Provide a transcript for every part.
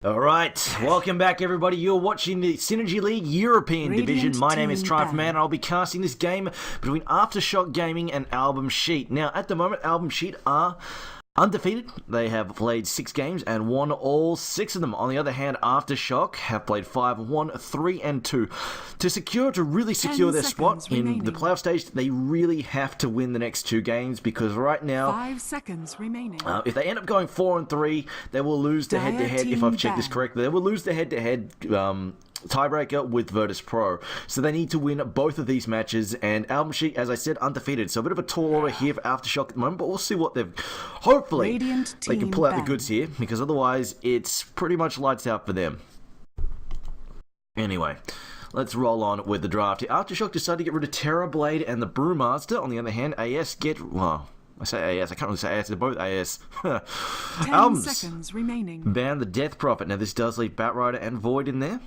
Alright, welcome back everybody. You're watching the Synergy League European Division. My name is TriumphMan and I'll be casting this game between Aftershock Gaming and AlbumSheet. Now, at the moment, AlbumSheet are undefeated. They have played 6 games and won all 6 of them. On the other hand, Aftershock have played 5, won 3 and 2. To really secure their spot in the playoff stage, they really have to win the next 2 games because right now, 5 seconds remaining. If they end up going 4 and 3, they will lose the head-to-head. If I've checked this correctly, they will lose the head-to-head tiebreaker with Virtus Pro. So they need to win both of these matches, and AlbumSheet, as I said, undefeated. So a bit of a tall order here for Aftershock at the moment, but we'll see what they've... Hopefully, they can pull out the goods here, because otherwise it's pretty much lights out for them. Anyway, let's roll on with the draft here. Aftershock decided to get rid of Terrorblade and the Brewmaster. On the other hand, AS get... Well, I say AS, I can't really say AS, they're both AS. 10 seconds remaining. Ban the Death Prophet. Now this does leave Batrider and Void in there.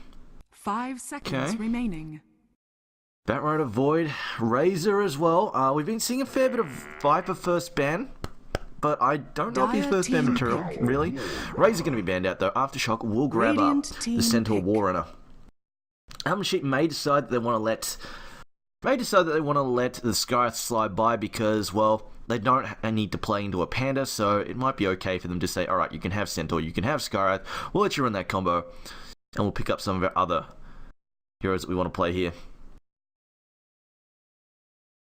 5 seconds remaining. Batrider, Void, Razor as well. We've been seeing a fair bit of Viper first ban, but I don't know if he's first ban material, really. Razor going to be banned out though. Aftershock will grab up the Centaur Warrunner. AlbumSheet may decide that they want to let the Skyrath slide by because, well, they don't need to play into a Panda, so it might be okay for them to say, alright, you can have Centaur, you can have Skyrath, we'll let you run that combo, and we'll pick up some of our other heroes that we want to play here.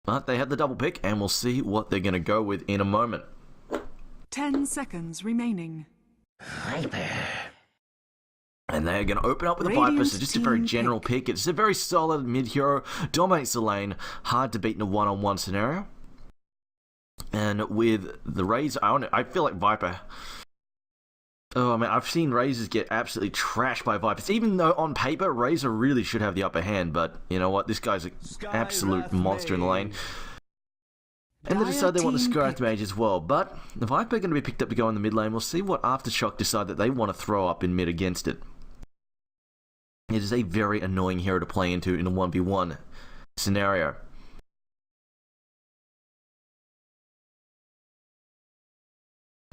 But they have the double pick, and we'll see what they're going to go with in a moment. 10 seconds remaining. Viper. And they're going to open up with a Viper, so just a very general pick. It's a very solid mid-hero, dominates the lane, hard to beat in a one-on-one scenario. And with the Razor, I feel like Viper... Oh man, I've seen Razors get absolutely trashed by Vipers, even though on paper, Razor really should have the upper hand, but you know what, this guy's an absolute monster in the lane. And they decide they want the Skyrath Mage as well, but the Viper are going to be picked up to go in the mid lane. We'll see what Aftershock decide that they want to throw up in mid against it. It is a very annoying hero to play into in a 1v1 scenario.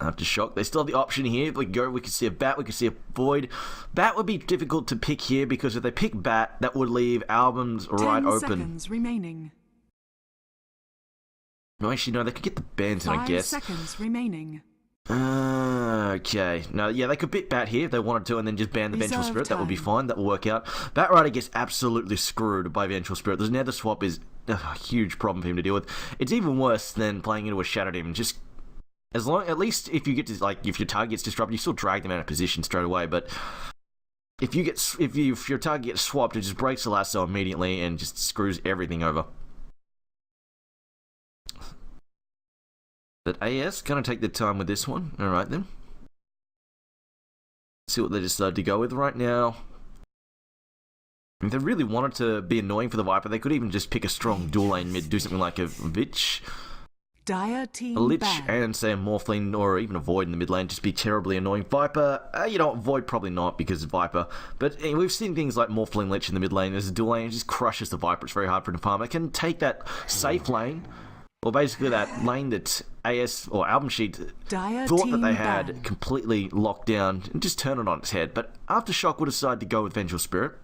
Aftershock, they still have the option here. If we go, we can see a Bat, we can see a Void. Bat would be difficult to pick here because if they pick Bat, that would leave Albums right 10 open. seconds remaining. No, actually, no, they could get the Benton, I guess. 5 seconds remaining. Okay. No, yeah, they could pick Bat here if they wanted to and then just ban the Vengeful Spirit. That would be fine. That will work out. Batrider gets absolutely screwed by Vengeful Spirit. The Nether Swap is a huge problem for him to deal with. It's even worse than playing into a Shadow Demon. Just... at least if you get to, like, if your target gets disrupted, you still drag them out of position straight away, but if your target gets swapped, it just breaks the lasso immediately and just screws everything over. But AS gonna take their time with this one. Alright then. See what they decide to go with right now. If they really wanted to be annoying for the Viper, they could even just pick a strong dual lane mid, do something like a Vich, Dire team a Lich, ban. and say a Morphling or even a Void in the mid lane, just be terribly annoying. Viper, you know what, Void probably not because of Viper, but we've seen things like Morphling Lich in the mid lane as a dual lane, it just crushes the Viper, it's very hard for him to farm. It can take that safe lane, or basically that lane that AS or AlbumSheet thought that they had completely locked down, and just turn it on its head. But Aftershock will decide to go with Vengeful Spirit.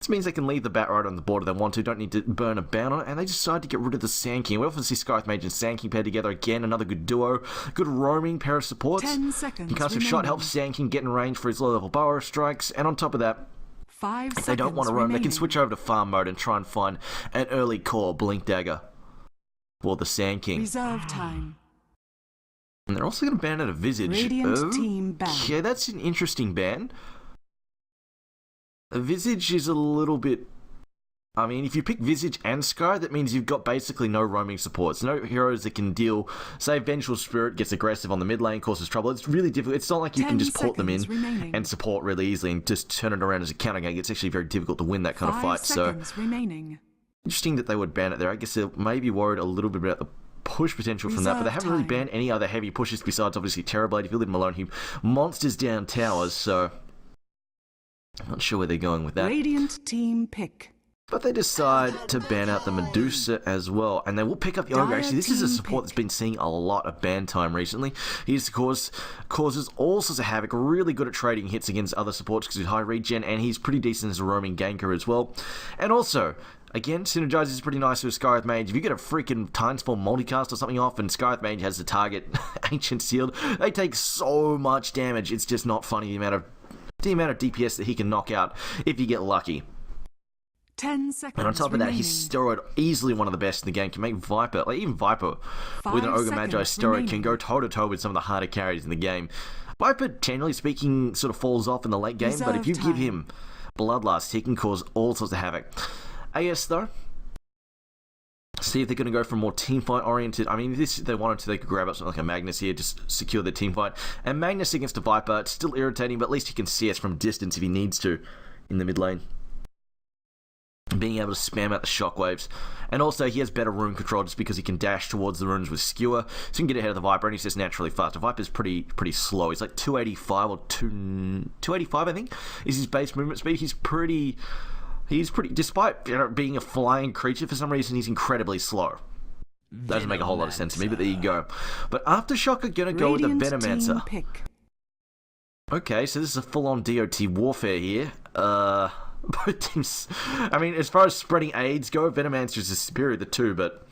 This means they can leave the Batrider on the board if they want to, don't need to burn a ban on it, and they decide to get rid of the Sand King. We often see Skyrath Mage and Sand King paired together again, another good duo. Good roaming pair of supports. 10 seconds You cast a shot, helps Sand King get in range for his low-level power strikes, and on top of that, 5 if they don't want to roam, they can switch over to farm mode and try and find an early core Blink Dagger for the Sand King. Reserve time. And they're also going to ban out a Visage. Team ban. Okay, that's an interesting ban. A Visage is a little bit... I mean, if you pick Visage and Sky, that means you've got basically no roaming supports. No heroes that can deal... Say Vengeful Spirit gets aggressive on the mid lane, causes trouble. It's really difficult. It's not like you can just port them in and support really easily and just turn it around as a counter game. It's actually very difficult to win that kind of fight. 5 seconds remaining. Interesting that they would ban it there. I guess they're maybe worried a little bit about the push potential from that, but they haven't really banned any other heavy pushes besides obviously Terrorblade. If you leave him alone, he monsters down towers, so... I'm not sure where they're going with that. Radiant team pick. But they decide to ban out the Medusa as well, and they will pick up the Ogre. Actually, this is a support that's been seeing a lot of ban time recently. He used to causes all sorts of havoc, really good at trading hits against other supports because he's high regen, and he's pretty decent as a roaming ganker as well. And also, again, synergizes pretty nice with Skywrath Mage. If you get a freaking Timesform multicast or something off and Skywrath Mage has the target Ancient Shield, they take so much damage. It's just not funny the amount of DPS that he can knock out if you get lucky. 10 seconds And on top of that, his steroid, easily one of the best in the game, can make Viper, like even Viper with an Ogre Magi steroid can go toe-to-toe with some of the harder carries in the game. Viper, generally speaking, sort of falls off in the late game, but if you give him Bloodlust, he can cause all sorts of havoc. AS, though, see if they're going to go for more teamfight oriented. I mean, if they wanted to, they could grab up something like a Magnus here, just secure the teamfight. And Magnus against a Viper, it's still irritating, but at least he can CS from distance if he needs to in the mid lane. Being able to spam out the shockwaves. And also, he has better rune control just because he can dash towards the runes with Skewer. So he can get ahead of the Viper, and he's just naturally fast. The Viper's pretty slow. He's like 285 or 285, I think, is his base movement speed. He's pretty, despite being a flying creature, for some reason, he's incredibly slow. Doesn't make a whole lot of sense to me, but there you go. But Aftershock are going to go with the Venomancer. Okay, so this is a full-on DOT warfare here. Both teams, I mean, as far as spreading aids go, Venomancer is the superior of the two, but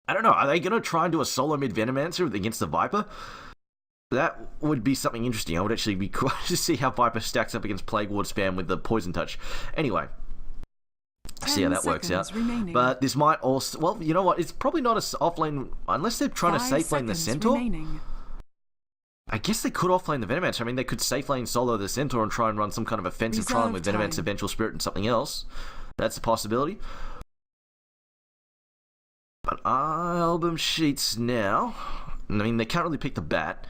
I don't know, are they going to try and do a solo mid Venomancer against the Viper? That would be something interesting. I would actually be quite to see how Viper stacks up against Plague Ward spam with the Poison Touch. Anyway, see how that works out. Remaining. But this might also, well, you know what, it's probably not a offlane, unless they're trying to safe lane the Centaur. Remaining. I guess they could offlane the Venomancer. I mean, they could safe lane solo the Centaur and try and run some kind of offensive trial with Venomancer, Vengeful Spirit, and something else. That's a possibility. But album sheets now. I mean, they can't really pick the Bat.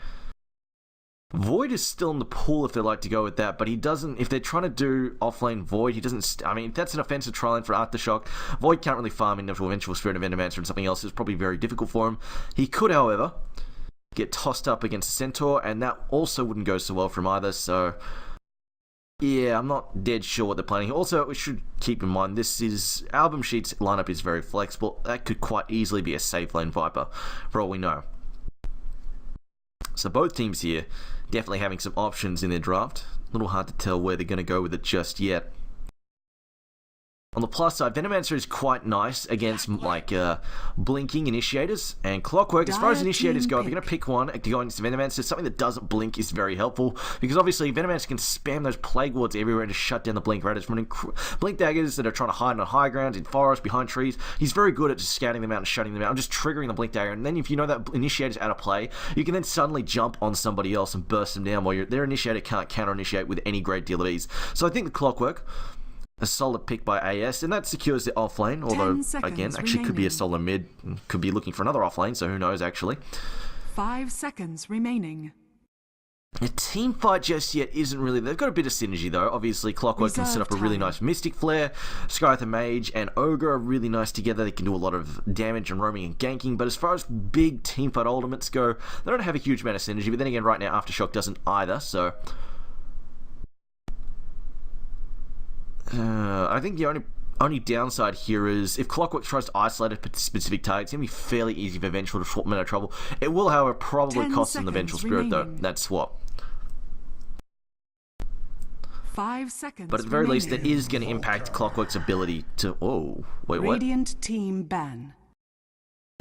Void is still in the pool if they like to go with that, but he doesn't. If they're trying to do offlane Void, he doesn't. I mean, if that's an offensive trial lane for Aftershock, Void can't really farm into Vengeful Spirit of Venomancer and something else. It's probably very difficult for him. He could, however, get tossed up against the Centaur, and that also wouldn't go so well for him either, so yeah, I'm not dead sure what they're planning. Also, we should keep in mind, Album Sheet's lineup is very flexible. That could quite easily be a safe lane Viper, for all we know. So both teams here definitely having some options in their draft. A little hard to tell where they're going to go with it just yet. On the plus side, Venomancer is quite nice against like blinking initiators and Clockwork. As far as initiators go, if you're going to pick one to go against Venomancer, something that doesn't blink is very helpful, because obviously Venomancer can spam those Plague Wards everywhere and just shut down the blink raiders running blink daggers that are trying to hide on high grounds, in forests, behind trees. He's very good at just scouting them out and shutting them out and just triggering the blink dagger. And then if you know that initiator's out of play, you can then suddenly jump on somebody else and burst them down while their initiator can't counter initiate with any great deal of ease. So I think the Clockwork, a solid pick by AS, and that secures the offlane, although, again, actually could be a solo mid, could be looking for another offlane, so who knows, actually. 5 seconds remaining. The team fight just yet isn't really, they've got a bit of synergy, though. Obviously, Clockwork can set up a really nice Mystic Flare, Skywrath Mage and Ogre are really nice together. They can do a lot of damage and roaming and ganking, but as far as big team fight ultimates go, they don't have a huge amount of synergy, but then again, right now, Aftershock doesn't either, so I think the only downside here is if Clockwork tries to isolate a specific target, it's going to be fairly easy for Vengeful to swap them out of trouble. It will, however, probably cost them the Vengeful Spirit, though, that swap. 5 seconds but at the very least, that is going to impact Clockwork's ability to... Oh, wait, what? Radiant team ban.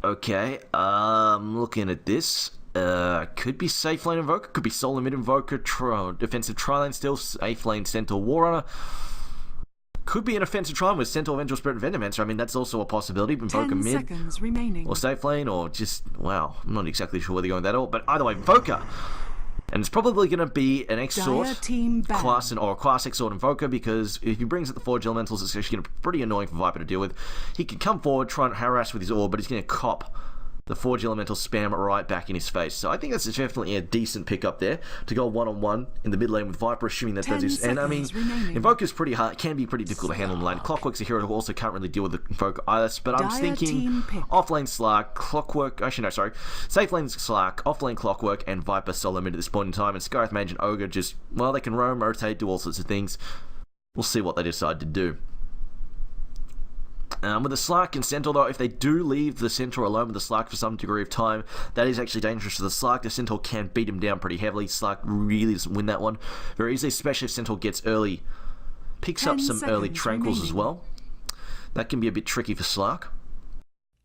Okay, looking at this. Could be safe lane Invoker, could be solo mid Invoker, defensive tri-lane still, safe lane Centaur Warrunner. Could be an offensive trial with Centaur, Vengeful Spirit, and Venomancer. I mean, that's also a possibility. Invoker mid, seconds remaining. or safe lane, or just, wow, I'm not exactly sure where they're going with that all. But either way, Invoker. And it's probably going to be an Exort class, or a class Exort Invoker, because if he brings up the Forge Elementals, it's actually going to be pretty annoying for Viper to deal with. He can come forward, try and harass with his orb, but he's going to cop the Forge Elemental spam right back in his face. So I think that's definitely a decent pick up there to go one-on-one in the mid lane with Viper, assuming that does this. And I mean, Invoker's pretty hard, can be pretty difficult to handle in the lane. Clockwork's a hero who also can't really deal with the Invoker either, but I'm thinking off-lane Slark, Clockwork, actually no, sorry, safe lane Slark, off-lane Clockwork, and Viper solo mid at this point in time, and Scarith Mage and Ogre just, well, they can roam, rotate, do all sorts of things. We'll see what they decide to do. With the Slark and Centaur, though, if they do leave the Centaur alone with the Slark for some degree of time, that is actually dangerous for the Slark. The Centaur can beat him down pretty heavily. Slark really doesn't win that one very easily, especially if Centaur gets early, picks up some early Tranquils as well. That can be a bit tricky for Slark.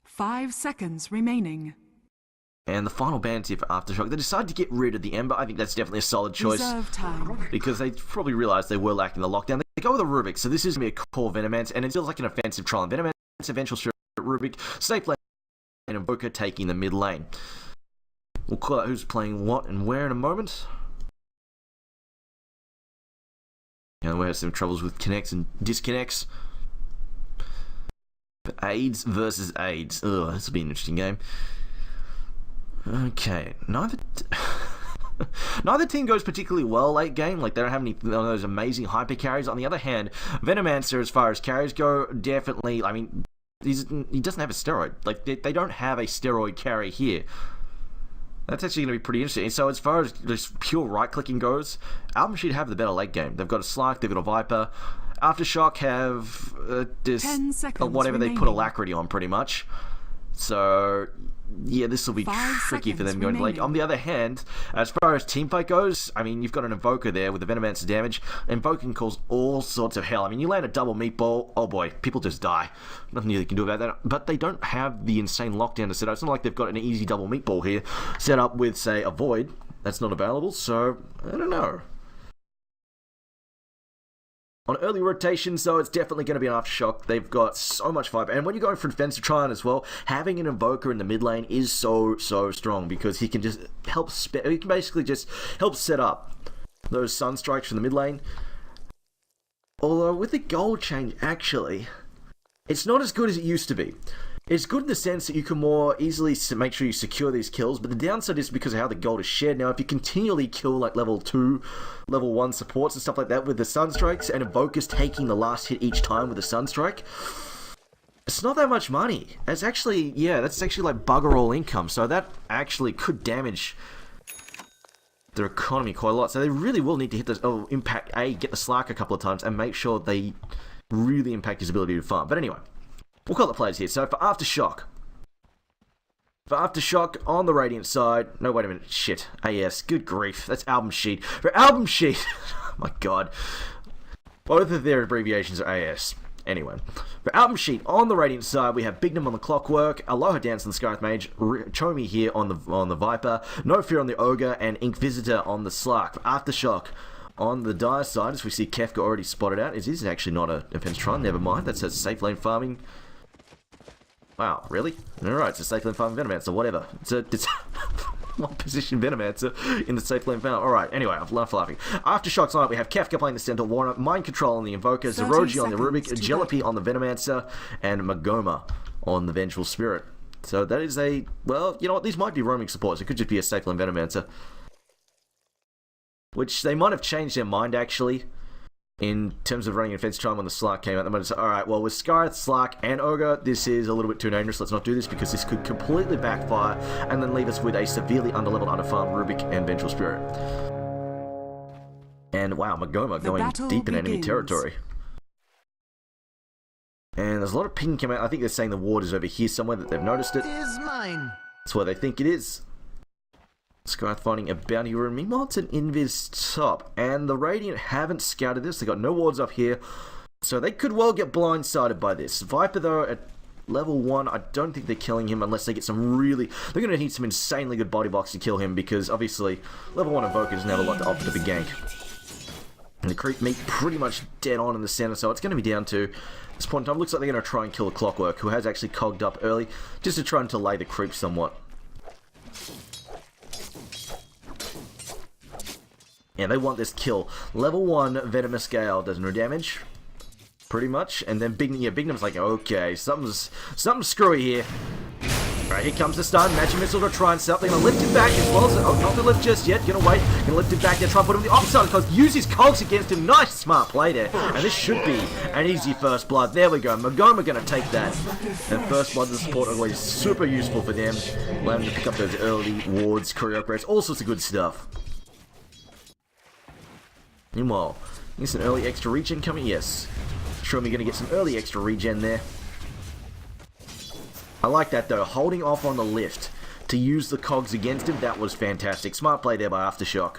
5 seconds remaining. And the final ban here for Aftershock, they decided to get rid of the Ember. I think that's definitely a solid choice. Because they probably realised they were lacking the lockdown. They go with a Rubik, so this is going to be a core Venomance, and it feels like an offensive trial. Venomance, eventual Spirit, Rubik, safe lane, and Invoker taking the mid lane. We'll call out who's playing what and where in a moment. And we have some troubles with connects and disconnects. AIDS versus AIDS. Ugh, this will be an interesting game. Okay, neither team goes particularly well late game. Like, they don't have any of those amazing hyper carries. On the other hand, Venomancer, as far as carries go, definitely, I mean, he doesn't have a steroid. Like, they don't have a steroid carry here. That's actually going to be pretty interesting. So as far as just pure right-clicking goes, AlbumSheet have the better late game. They've got a Slark, they've got a Viper. Aftershock have whatever they put Alacrity on, pretty much. So yeah, this will be tricky for them going late. On the other hand, as far as teamfight goes, I mean, you've got an Invoker there with the Venomancer damage. Invoker can cause all sorts of hell. I mean, you land a double meatball, oh boy, people just die. Nothing you can do about that. But they don't have the insane lockdown to set up. It's not like they've got an easy double meatball here set up with, say, a Void. That's not available, so I don't know. On early rotations, though, it's definitely going to be an Aftershock. They've got so much fiber. And when you're going for defensive try-on as well, having an Invoker in the mid lane is so strong, because he can just help he can basically just help set up those Sunstrikes from the mid lane. Although, with the gold change, actually, it's not as good as it used to be. It's good in the sense that you can more easily make sure you secure these kills, but the downside is because of how the gold is shared. Now, if you continually kill like level 2, level 1 supports and stuff like that with the Sunstrikes, and Invoker's taking the last hit each time with a Sunstrike, it's not that much money. It's actually, yeah, that's actually like bugger all income, so that actually could damage their economy quite a lot. So they really will need to hit this, get the Slark a couple of times and make sure they really impact his ability to farm. But anyway, we'll call the players here. So for Aftershock on the Radiant side, no, wait a minute, shit, AS, good grief, that's AlbumSheet. For AlbumSheet, oh my god, both of their abbreviations are AS. Anyway, for AlbumSheet on the Radiant side, we have Bignum on the Clockwork, Aloha Dance on the Scarith Mage, Chomi here on the Viper, No Fear on the Ogre, and Inquisitor on the Slark. For Aftershock on the Dire side, as we see Kefka already spotted out, it is actually not a defense try, never mind, that says safe lane farming. Wow, really? Alright, it's a safe lane farming Venomancer, whatever. It's one position Venomancer in the safe lane farm. Alright, anyway, I've laughed laughing. Aftershock's lineup, we have Kefka playing the Centaur, Warner, Mind Control on the Invoker, Zeroji on the Rubik, Jellipi on the Venomancer, and Magoma on the Vengeful Spirit. So that is a, well, you know what, these might be roaming supports. It could just be a safe lane Venomancer. Which they might have changed their mind, actually, in terms of running a defense time when the Slark came out. They might have said, alright, well, with Scarith, Slark, and Ogre, this is a little bit too dangerous. Let's not do this, because this could completely backfire and then leave us with a severely underleveled, underfarmed Rubik and Vengeful Spirit. And wow, Magoma going deep in enemy territory. And there's a lot of ping coming out. I think they're saying the ward is over here somewhere, that they've noticed it. It is mine. That's where they think it is. Scarith finding a bounty room. Meanwhile, it's an invis top. And the Radiant haven't scouted this. They got no wards up here. So they could well get blindsided by this. Viper, though, at level 1, I don't think they're killing him unless they get some really... They're going to need some insanely good body blocks to kill him, because obviously level 1 Invoker doesn't have a lot to offer to the gank. And the creep meat pretty much dead on in the center, so it's going to be down to... At this point in time, looks like they're going to try and kill a Clockwork, who has actually cogged up early, just to try and delay the creep somewhat. Yeah, they want this kill. Level 1 Venomous Gale does no damage, pretty much. And then Bignum's like, okay, something's screwy here. Alright, here comes the stun. Magic Missile to try and stop. They're gonna lift him back as well. So, oh, not gonna lift just yet. Gonna wait. Gonna lift him back. They're trying to put him on the opposite side. Use his cogs against him. Nice, smart play there. And this should be an easy first blood. There we go. Magoma gonna take that. And first blood, the support always super useful for them. Allow them to pick up those early wards, career upgrades, all sorts of good stuff. Meanwhile, get some early extra regen coming. Yes. Sure, we're gonna get some early extra regen there. I like that though, holding off on the lift to use the cogs against him, that was fantastic. Smart play there by Aftershock.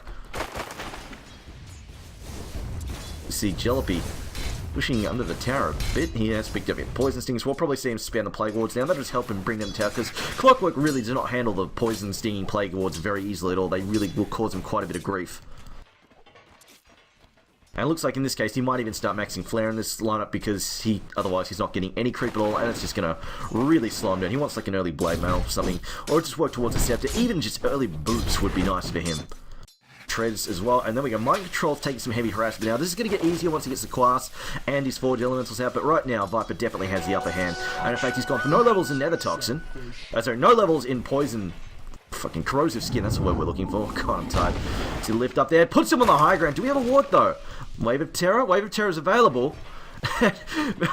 You see Jalopy pushing under the tower a bit. He has picked up your poison stings. We'll probably see him spam the plague wards now. That'll just help him bring them down, because Clockwork really does not handle the poison stinging plague wards very easily at all. They really will cause him quite a bit of grief. And it looks like in this case he might even start maxing Flare in this lineup, because otherwise he's not getting any creep at all, and it's just going to really slow him down. He wants like an early Blade Mail or something, or just work towards a Scepter. Even just early boots would be nice for him. Treads as well, and then we go Mind Control taking some heavy harassment now. This is going to get easier once he gets the class and his Forge Elementals out, but right now Viper definitely has the upper hand. And in fact he's gone for no levels in Nether Toxin. Sorry, no levels in Poison. Fucking Corrosive Skin, that's the word we're looking for. God, I'm tired. So lift up there, puts him on the high ground. Do we have a ward though? Wave of Terror? Wave of Terror is available.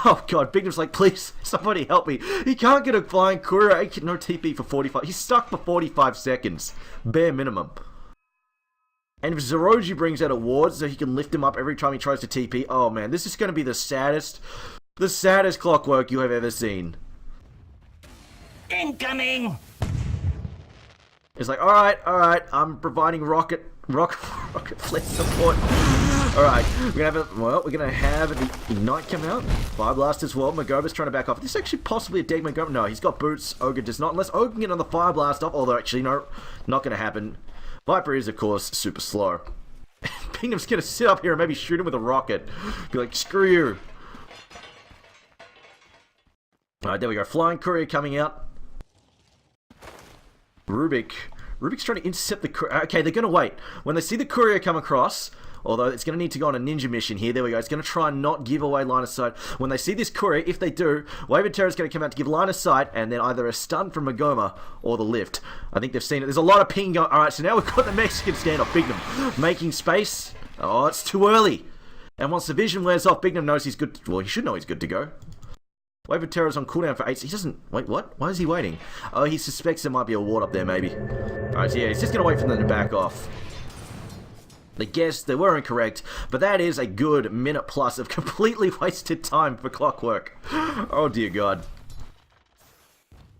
Oh god, Bignum's like, please, somebody help me. He can't get a flying courier. No TP for 45. He's stuck for 45 seconds. Bare minimum. And if Zeroji brings out a ward so he can lift him up every time he tries to TP, oh man, this is going to be the saddest Clockwork you have ever seen. Incoming! It's like, alright, I'm providing rocket flare support. Alright, we're gonna have the Ignite come out. Fire Blast as well. Magoma's trying to back off. This is actually possibly a dead Magoma. No, he's got boots. Ogre does not. Unless Ogre can get on the Fire Blast off, although actually, no, not gonna happen. Viper is, of course, super slow. Pingdom's gonna sit up here and maybe shoot him with a rocket. Be like, screw you. Alright, there we go. Flying Courier coming out. Rubik's trying to intercept the courier. Okay, they're going to wait. When they see the courier come across, although it's going to need to go on a ninja mission here. There we go. It's going to try and not give away line of sight. When they see this courier, if they do, Wave of Terror is going to come out to give line of sight, and then either a stun from Magoma or the lift. I think they've seen it. There's a lot of ping going. Alright, so now we've got the Mexican standoff. Bignum making space. Oh, it's too early. And once the vision wears off, Bignum knows he's good. Well, he should know he's good to go. Wave of Terror's on cooldown for 8. He doesn't... Wait, what? Why is he waiting? Oh, he suspects there might be a ward up there, maybe. Alright, so yeah, he's just going to wait for them to back off. They guessed, they were incorrect, but that is a good minute plus of completely wasted time for Clockwork. Oh dear god.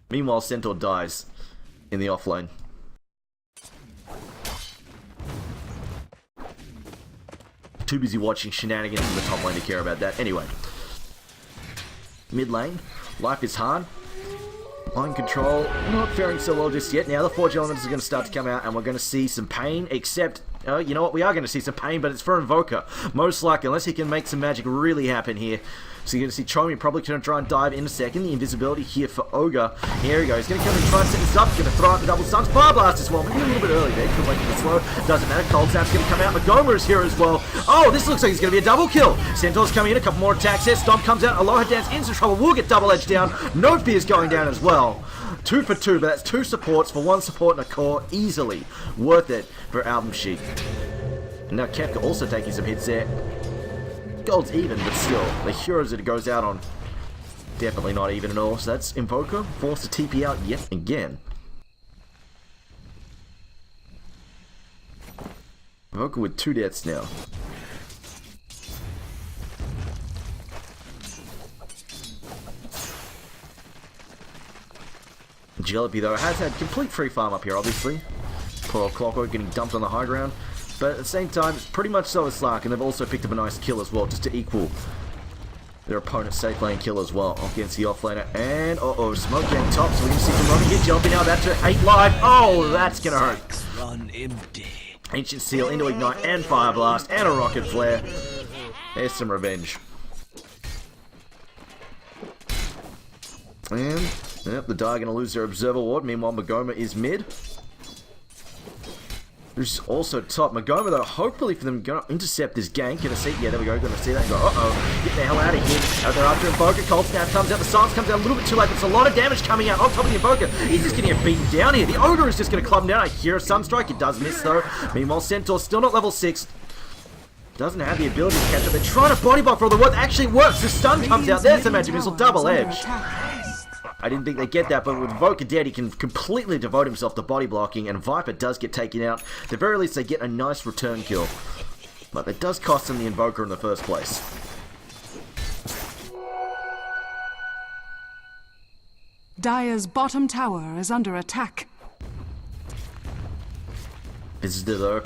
Meanwhile, Centaur dies in the offlane. Too busy watching shenanigans in the top lane to care about that. Anyway. Mid lane, life is hard. Mind Control, not faring so well just yet. Now the Forge Elements are going to start to come out, and we're going to see some pain, except, you know what, we are going to see some pain, but it's for Invoker. Most likely, unless he can make some magic really happen here. So you're going to see Chomi probably going to try and dive in a second. The invisibility here for Ogre. Here he goes. He's going to come and try and set this up. He's going to throw out the double stuns. Fire Blast as well. Maybe a little bit early there. Could wait a bit slow. Doesn't matter. Cold Snap's going to come out. Magoma is here as well. Oh, this looks like it's going to be a double kill. Centaur's coming in. A couple more attacks there. Stomp comes out. Aloha Dance in some trouble. We'll get double edge down. No Fear's going down as well. 2 for 2, but that's 2 supports for 1 support and a core. Easily worth it for AlbumSheet. And now Kefka also taking some hits there. Gold's even, but still, the heroes that it goes out on, definitely not even at all. So that's Invoker, forced to TP out yet again. Invoker with 2 deaths now. Jalopy, though, has had complete free farm up here, obviously. Poor old Clockwork getting dumped on the high ground. But at the same time, pretty much so is Slark, and they've also picked up a nice kill as well, just to equal their opponent's safe lane kill as well, against the offlaner. And, Smoke getting top, so we can see some running here. Jalopy now, that's to 8 life. Oh, that's gonna hurt. Run empty. Ancient Seal into Ignite, and Fire Blast, and a Rocket Flare. There's some revenge. And, yep, the Dire gonna lose their Observer Ward. Meanwhile, Magoma is mid. who's also top. Magoma, though, hopefully for them, going to intercept this gank. Gonna see, yeah, there we go, gonna see that. Go, uh-oh, get the hell out of here. They're after Invoker. Cold Snap comes out, the silence comes out a little bit too late, but it's a lot of damage coming out on top of the Invoker. He's just getting beaten down here. The Ogre is just gonna club him down. I hear a Sunstrike, it does miss though. Meanwhile, Centaur still not level 6. Doesn't have the ability to catch up. They're trying to body block for all the work. Actually works. The stun comes out. There's the magic missile, double edge. I didn't think they'd get that, but with Invoker dead, he can completely devote himself to body blocking, and Viper does get taken out. At the very least, they get a nice return kill. But it does cost them the Invoker in the first place. Dire's bottom tower is under attack. Visitor, though.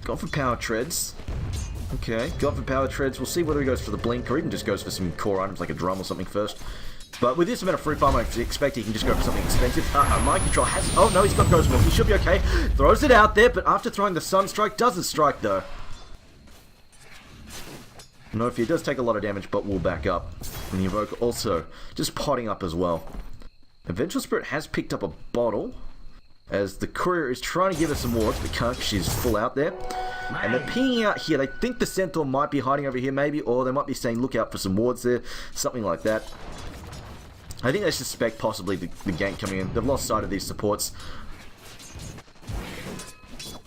Gone for power treads. Okay, gone for power treads. We'll see whether he goes for the blink or even just goes for some core items like a drum or something first. But with this amount of free farm, I expect he can just go for something expensive. Mind control has... Oh, no, he's got Ghost Walk. He should be okay. Throws it out there, but after throwing the Sunstrike, doesn't strike, though. No, if he does take a lot of damage, but will back up. And the Invoker also just potting up as well. Vengeful Spirit has picked up a bottle, as the Courier is trying to give her some wards, but can't because she's full out there. And they're pinging out here. They think the Centaur might be hiding over here, maybe, or they might be saying, look out for some wards there. Something like that. I think they suspect possibly the gank coming in. They've lost sight of these supports.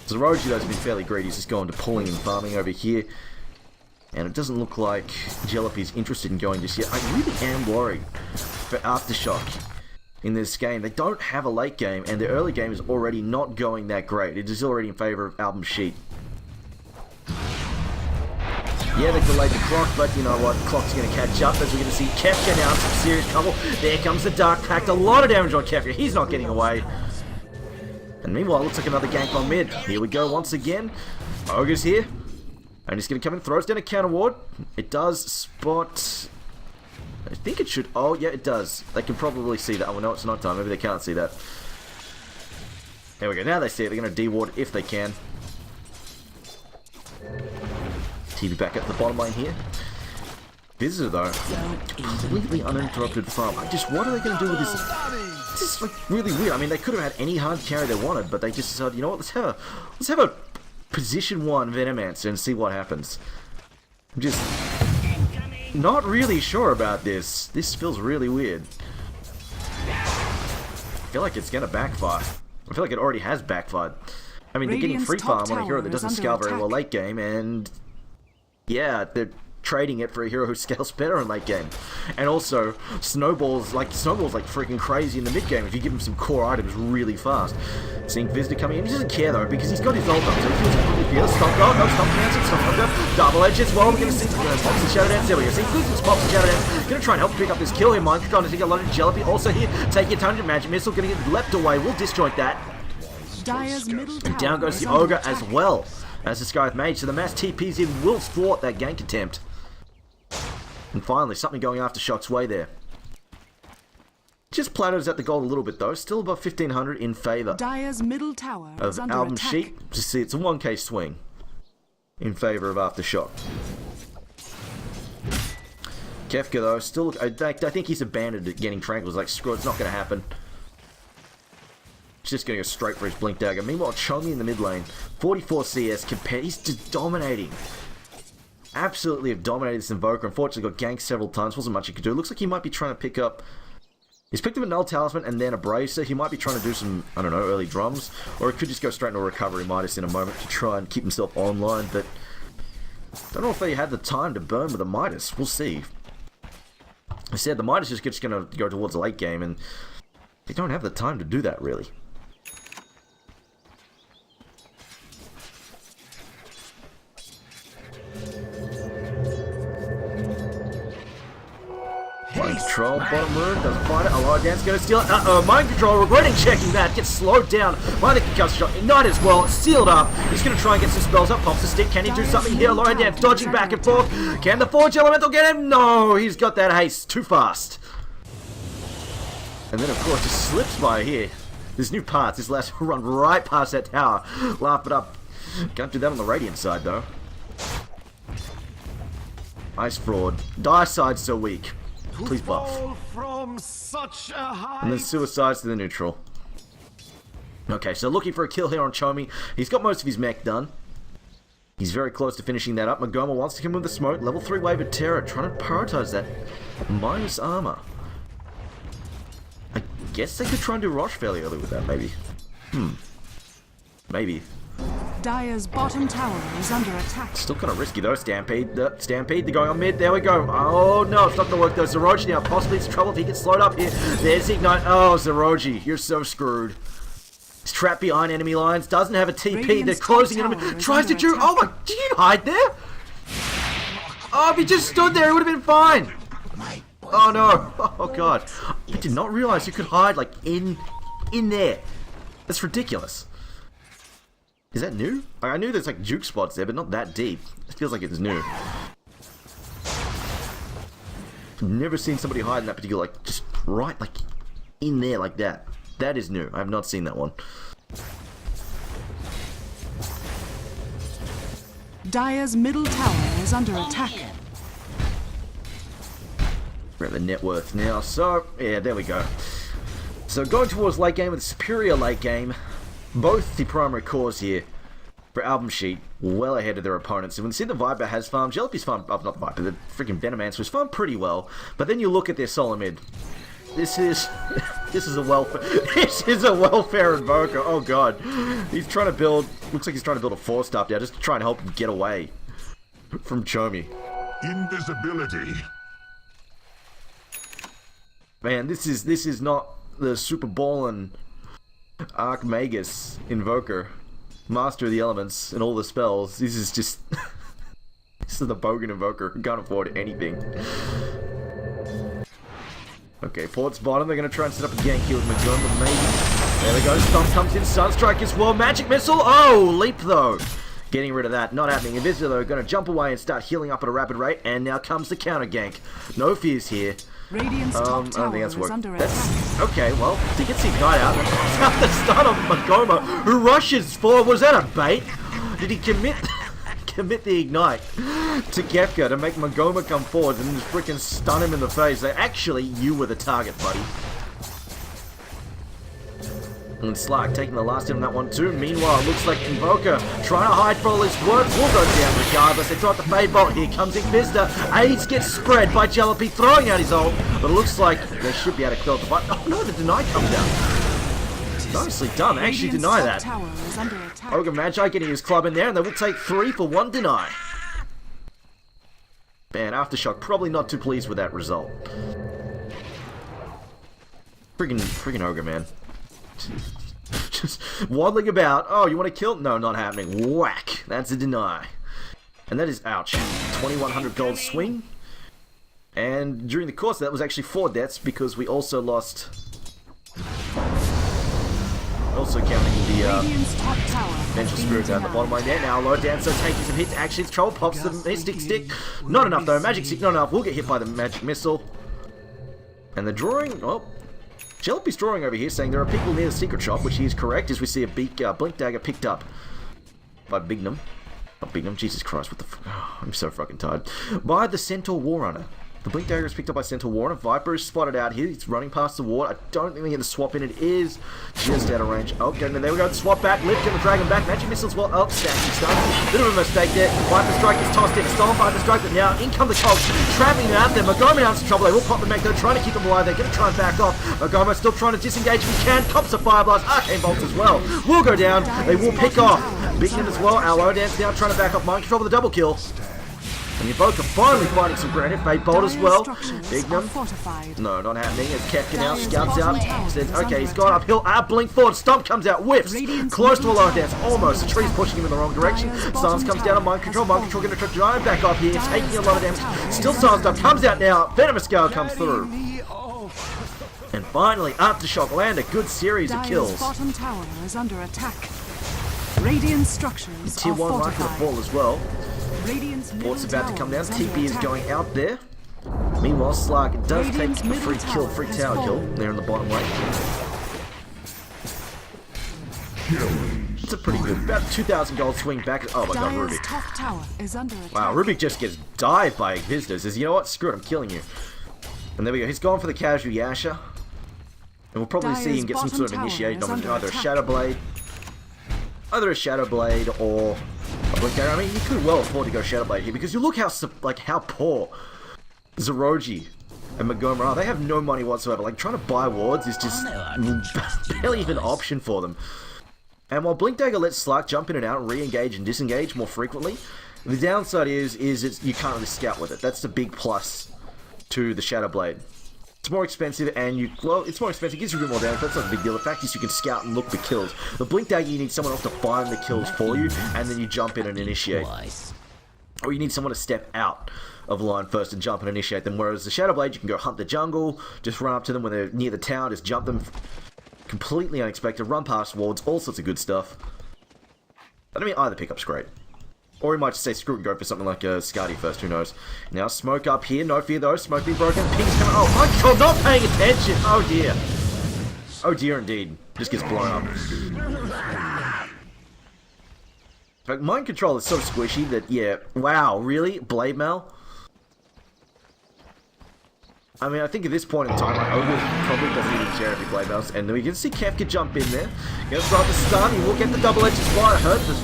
Zeroji, though, has been fairly greedy. He's just going to pulling and farming over here. And it doesn't look like Jalopy's interested in going just yet. I really am worried for Aftershock in this game. They don't have a late game, and their early game is already not going that great. It is already in favor of AlbumSheet. Yeah, they delayed the clock, but you know what? The clock's going to catch up as we're going to see Kefka now in some serious trouble. There comes the Dark Pact. A lot of damage on Kefka. He's not getting away. And meanwhile, it looks like another gank on mid. Here we go once again. Ogre's here. And he's going to come in, throws down a counter ward. It does spot... I think it should... Oh, yeah, it does. They can probably see that. Oh, no, it's not time. Maybe they can't see that. There we go. Now they see it. They're going to de-ward if they can. TV back at the bottom lane here. Visitor, though, completely uninterrupted farm. What are they going to do with this? This is like really weird. I mean, they could have had any hard carry they wanted, but they just decided, you know what? Let's have a position 1 Venomancer and see what happens. I'm just not really sure about this. This feels really weird. I feel like it's going to backfire. I feel like it already has backfired. I mean, they're getting free farm on a hero that doesn't scale very well late game, and yeah, they're trading it for a hero who scales better in late game. And also, Snowball's like freaking crazy in the mid game if you give him some core items really fast. Seeing Visitor coming in, he doesn't care though because he's got his ult up, so he feels completely fearless. Stop go, no stop cancel, stop go, double edge as well. We're gonna see Pops and Shadow Dance. There we go. See Pops and Shadow Dance. Gonna try and help pick up this kill here. Mind trying to take a lot of Jalopy. Also here, take your tangent magic missile, gonna get leapt away. We'll disjoint that. And down goes the Ogre as well as the Scythe Mage. So the mass TPs in will thwart that gank attempt. And finally, something going Aftershock's way there. Just plateaus at the gold a little bit though. Still above 1500 in favour Dire's middle tower of AlbumSheet. Just see, it's a 1k swing in favour of Aftershock. Kefka though, still, I think he's abandoned at getting tranquils. Like, screw it, it's not going to happen. He's just going to go straight for his Blink Dagger. Meanwhile, Chomi in the mid lane, 44 CS compared. He's just dominating. Absolutely have dominated this Invoker. Unfortunately, got ganked several times. Wasn't much he could do. Looks like he might be trying to pick up... He's picked up a Null Talisman and then a Bracer. He might be trying to do some, I don't know, early drums. Or it could just go straight into a Recovery Midas in a moment to try and keep himself online. But I don't know if they had the time to burn with a Midas. We'll see. I said the Midas is just going to go towards the late game, and they don't have the time to do that, really. Mind Control, bottom rune, doesn't find it. Allied Dance going to steal it. Uh-oh, Mind Control, regretting checking that. Gets slowed down by the concussion shot. Ignite as well, sealed up. He's going to try and get some spells up. Pops the stick. Can he do something here? Allied Dance dodging back and forth. Can the Forge Elemental get him? No, he's got that haste too fast. And then, of course, just slips by here. There's new parts. This last run right past that tower. Laugh it up. Can't do that on the Radiant side, though. Ice Fraud. Dire side's so weak. Please buff. From such a height. And then Suicides to the neutral. Okay, so looking for a kill here on Chomi. He's got most of his mech done. He's very close to finishing that up. Magoma wants to come with the smoke. Level 3 Wave of Terror, trying to prioritize that. Minus armor. I guess they could try and do Rosh fairly early with that, maybe. Maybe. Dire's bottom tower is under attack. Still kind of risky though. Stampede, they're going on mid. There we go. Oh no, it's not going to work though. Zeroji now possibly in trouble if he gets slowed up here. There's the Ignite. Oh, Zeroji, you're so screwed. He's trapped behind enemy lines. Doesn't have a TP. Radiant's They're closing top him. tower is Tries to under do. attack. Oh my! Did you hide there? Oh, if he just stood there, it would have been fine. Oh no! Oh god! I did not realize you could hide like in there. That's ridiculous. Is that new? I knew there's like juke spots there, but not that deep. It feels like it's new. I've never seen somebody hide in that particular, like, just right, like, in there like that. That is new. I have not seen that one. Dire's middle tower is under attack. We're at the net worth now, so, yeah, there we go. So going towards late game with a superior late game. Both the primary cores here for AlbumSheet well ahead of their opponents. And when you see the Viper has farmed, Jellyfish farmed, not the Viper, the freaking Venomance was farmed pretty well. But then you look at their solo mid. This is a welfare invoker. Oh god, he's trying to build. Looks like he's trying to build a 4-star now, just to try and help him get away from Chomi. Invisibility. Man, this is not the Super Ballin' Archmagus Invoker, Master of the Elements and all the spells. This is just this is the Bogan Invoker who can't afford anything. Okay, port's bottom. They're gonna try and set up a gank here with Magoma, maybe. There we go. Stomp comes in. Sunstrike as well. Magic Missile. Oh, leap though. Getting rid of that. Not happening. Invisible though, gonna jump away and start healing up at a rapid rate. And now comes the counter gank. No fears here. Radiant's I top don't tower think that's is worked. under attack. Okay, well, he gets the Ignite out. That's the start of Magoma, who rushes forward. Was that a bait? Did he commit the Ignite to Kefka to make Magoma come forward and just freaking stun him in the face? Like, actually, you were the target, buddy. And Slark taking the last hit on that one too. Meanwhile, it looks like Invoker trying to hide for all his work will go down regardless. They throw out the Fade Bolt. Here comes Inquisitor. AIDS gets spread by Jalopy throwing out his ult. But it looks like they should be able to kill the fight. Oh no, the deny comes out. Nicely done. They actually Radiant's deny top that. tower is under attack. Ogre Magi getting his club in there, and they will take 3 for 1 deny. Man, Aftershock probably not too pleased with that result. Friggin' Ogre, man. Just waddling about. Oh, you want to kill? No, not happening. Whack. That's a deny. And that is, ouch. 2100 gold swing. And during the course, that was actually 4 deaths because we also lost... Also counting the Radiant's top tower Vengeful has Spirit been down the bottom line there. Now, low down, so taking some hits. Actually, it's trouble. Pops the Mystic Stick. Not enough, though. Magic Stick, not enough. We'll get hit by the Magic Missile. And the drawing... Oh, Jalopy's drawing over here, saying there are people near the secret shop, which he is correct, as we see a Blink Dagger picked up by Bignum. Not Bignum, Jesus Christ, what the oh, I'm so fucking tired. By the Centaur Warrunner. The Blink Dagger is picked up by Centaur Warrunner. Viper is spotted out here. He's running past the ward. I don't think they get the swap in. It is just out of range. Oh, okay, there we go. Swap back. Lift and the Dragon back. Magic Missiles well. Oh, stacking stuff. Bit of a mistake there. Viper Strike is tossed in. Stolen Viper Strike, but now in come the Cogs. Trapping them out there. Magoma out in trouble. They will pop the mech. They're trying to keep them alive. They're going to try and back off. Magoma still trying to disengage if he can. Cops a Fire Blast. Arcane Bolts as well. Will go down. They will pick off. Bignum as well. Our Dance now trying to back off. Mind Control with a double kill. And you both are finally finding some granite. Fade Bolt as well. Bignum. No, not happening. As Kefka now scouts out. Says, okay, he's gone uphill. Blink forward. Stomp comes out. Whiffs. Close to a lower dance. Almost. The tree's pushing him in the wrong direction. Silence comes down on Mind Control. Mind Control going to try to drive back up here. Taking a lot of damage. Still silenced up. Comes out now. Venomous Gale comes through. And finally, Aftershock land a good series of kills. Bottom tower is under attack. Radiant structures Tier 1 mark to the fall as well. Radiant's Port's about to come down. TP is going out there. Meanwhile, Slark does take a free kill, free tower kill there in the bottom lane. It's a pretty good, about 2,000 gold swing back. Oh my god, Rubik. top tower is under attack. Wow, Rubik just gets dived by visitors. Says, you know what? Screw it, I'm killing you. And there we go. He's gone for the casual Yasha. And we'll probably see him get some sort of initiation on either a Shadow Blade, or a Blink Dagger. I mean, you could well afford to go Shadow Blade here because you look how poor Zeroji and Magoma are. They have no money whatsoever. Like, trying to buy wards is just barely even an option for them. And while Blink Dagger lets Slark jump in and out and re-engage and disengage more frequently, the downside is you can't really scout with it. That's the big plus to the Shadow Blade. It's more expensive, and it's more expensive, it gives you a bit more damage, but that's not a big deal. The fact is you can scout and look for kills. The Blink Dagger, you need someone else to find the kills for you, and then you jump in and initiate. Or you need someone to step out of line first and jump and initiate them, whereas the Shadow Blade, you can go hunt the jungle, just run up to them when they're near the tower, just jump them completely unexpected, run past wards, all sorts of good stuff. I mean, either pickup's great. Or he might just say screw it and go for something like a Skadi first, who knows. Now, smoke up here, no fear though, smoke being broken, ping's coming, oh my god, not paying attention, oh dear. Oh dear indeed, just gets blown up. But mind control is so squishy that, yeah, wow, really? Blade Mail? I mean, I think at this point in time, like, Ogre probably doesn't even care if he Blade Mails, and then we can see Kefka jump in there. Gonna throw up the stun, he will get the double-edged spot, hurt the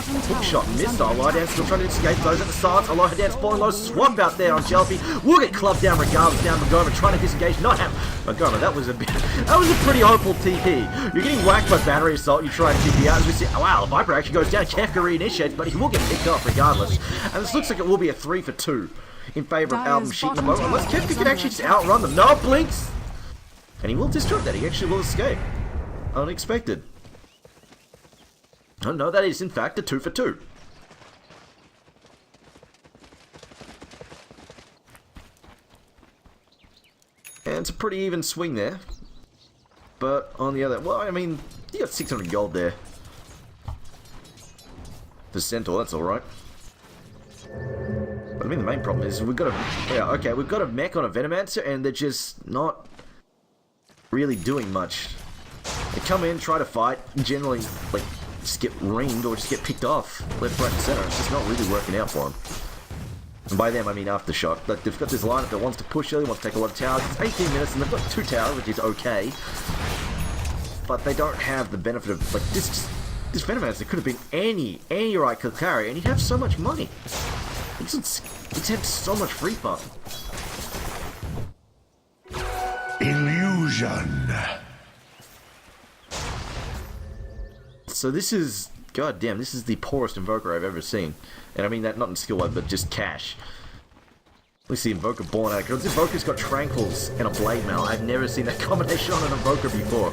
hook shot, missed. Aloha Dance still trying to escape those at the sides. Aloha Dance falling low, swap out there on Jelpy. Will get clubbed down regardless. Down Magoma trying to disengage, not have Magoma. That was a pretty hopeful TP. You're getting whacked by Battery Assault. You try to TP out as we see. Oh wow, the Viper actually goes down. Kefka reinitiates, but he will get picked off regardless. And this looks like it will be a 3 for 2 in favour of AlbumSheet in the moment. Unless Kefka can actually just outrun them. No, blinks, and he will disrupt that. He actually will escape. Unexpected. Oh no, that is in fact a 2 for 2. And it's a pretty even swing there. But on the other, well, I mean, you got 600 gold there. For Centaur, that's alright. But I mean, the main problem is we've got we've got a mech on a Venomancer and they're just not really doing much. They come in, try to fight, generally, like, just get reamed or just get picked off left, right, and center. It's just not really working out for them. And by them, I mean Aftershock. Like, they've got this lineup that wants to push early, wants to take a lot of towers. It's 18 minutes, and they've got 2 towers, which is okay. But they don't have the benefit of, like, this Venomancer could have been any right carry, and he'd have so much money. He's had so much free fun. Illusion. So this is, goddamn, this is the poorest Invoker I've ever seen. And I mean that not in skill wise, but just cash. We see Invoker born out. Because Invoker's got Tranquils and a Blade Mail. I've never seen that combination on an Invoker before.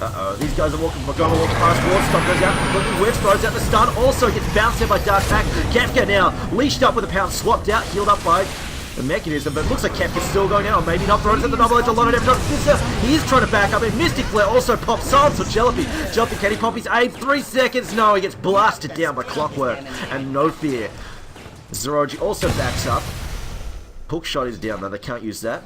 Uh-oh, these guys are walking, Magoma walks past, Wardstop goes out, looking whiffs, throws out the stun, also gets bounced out by Dark Pack. Kefka now, leashed up with a pound, swapped out, healed up by the Mechanism, but it looks like Kefka's still going out, or maybe not, throws at the double edge, a lot of damage. He is trying to back up, and Mystic Flare also pops silence on Jelpy. Jelpy, can he pop his aim? 3 seconds, no, he gets blasted down by Clockwork, and no fear. Zeroji also backs up. Hook shot is down though, they can't use that.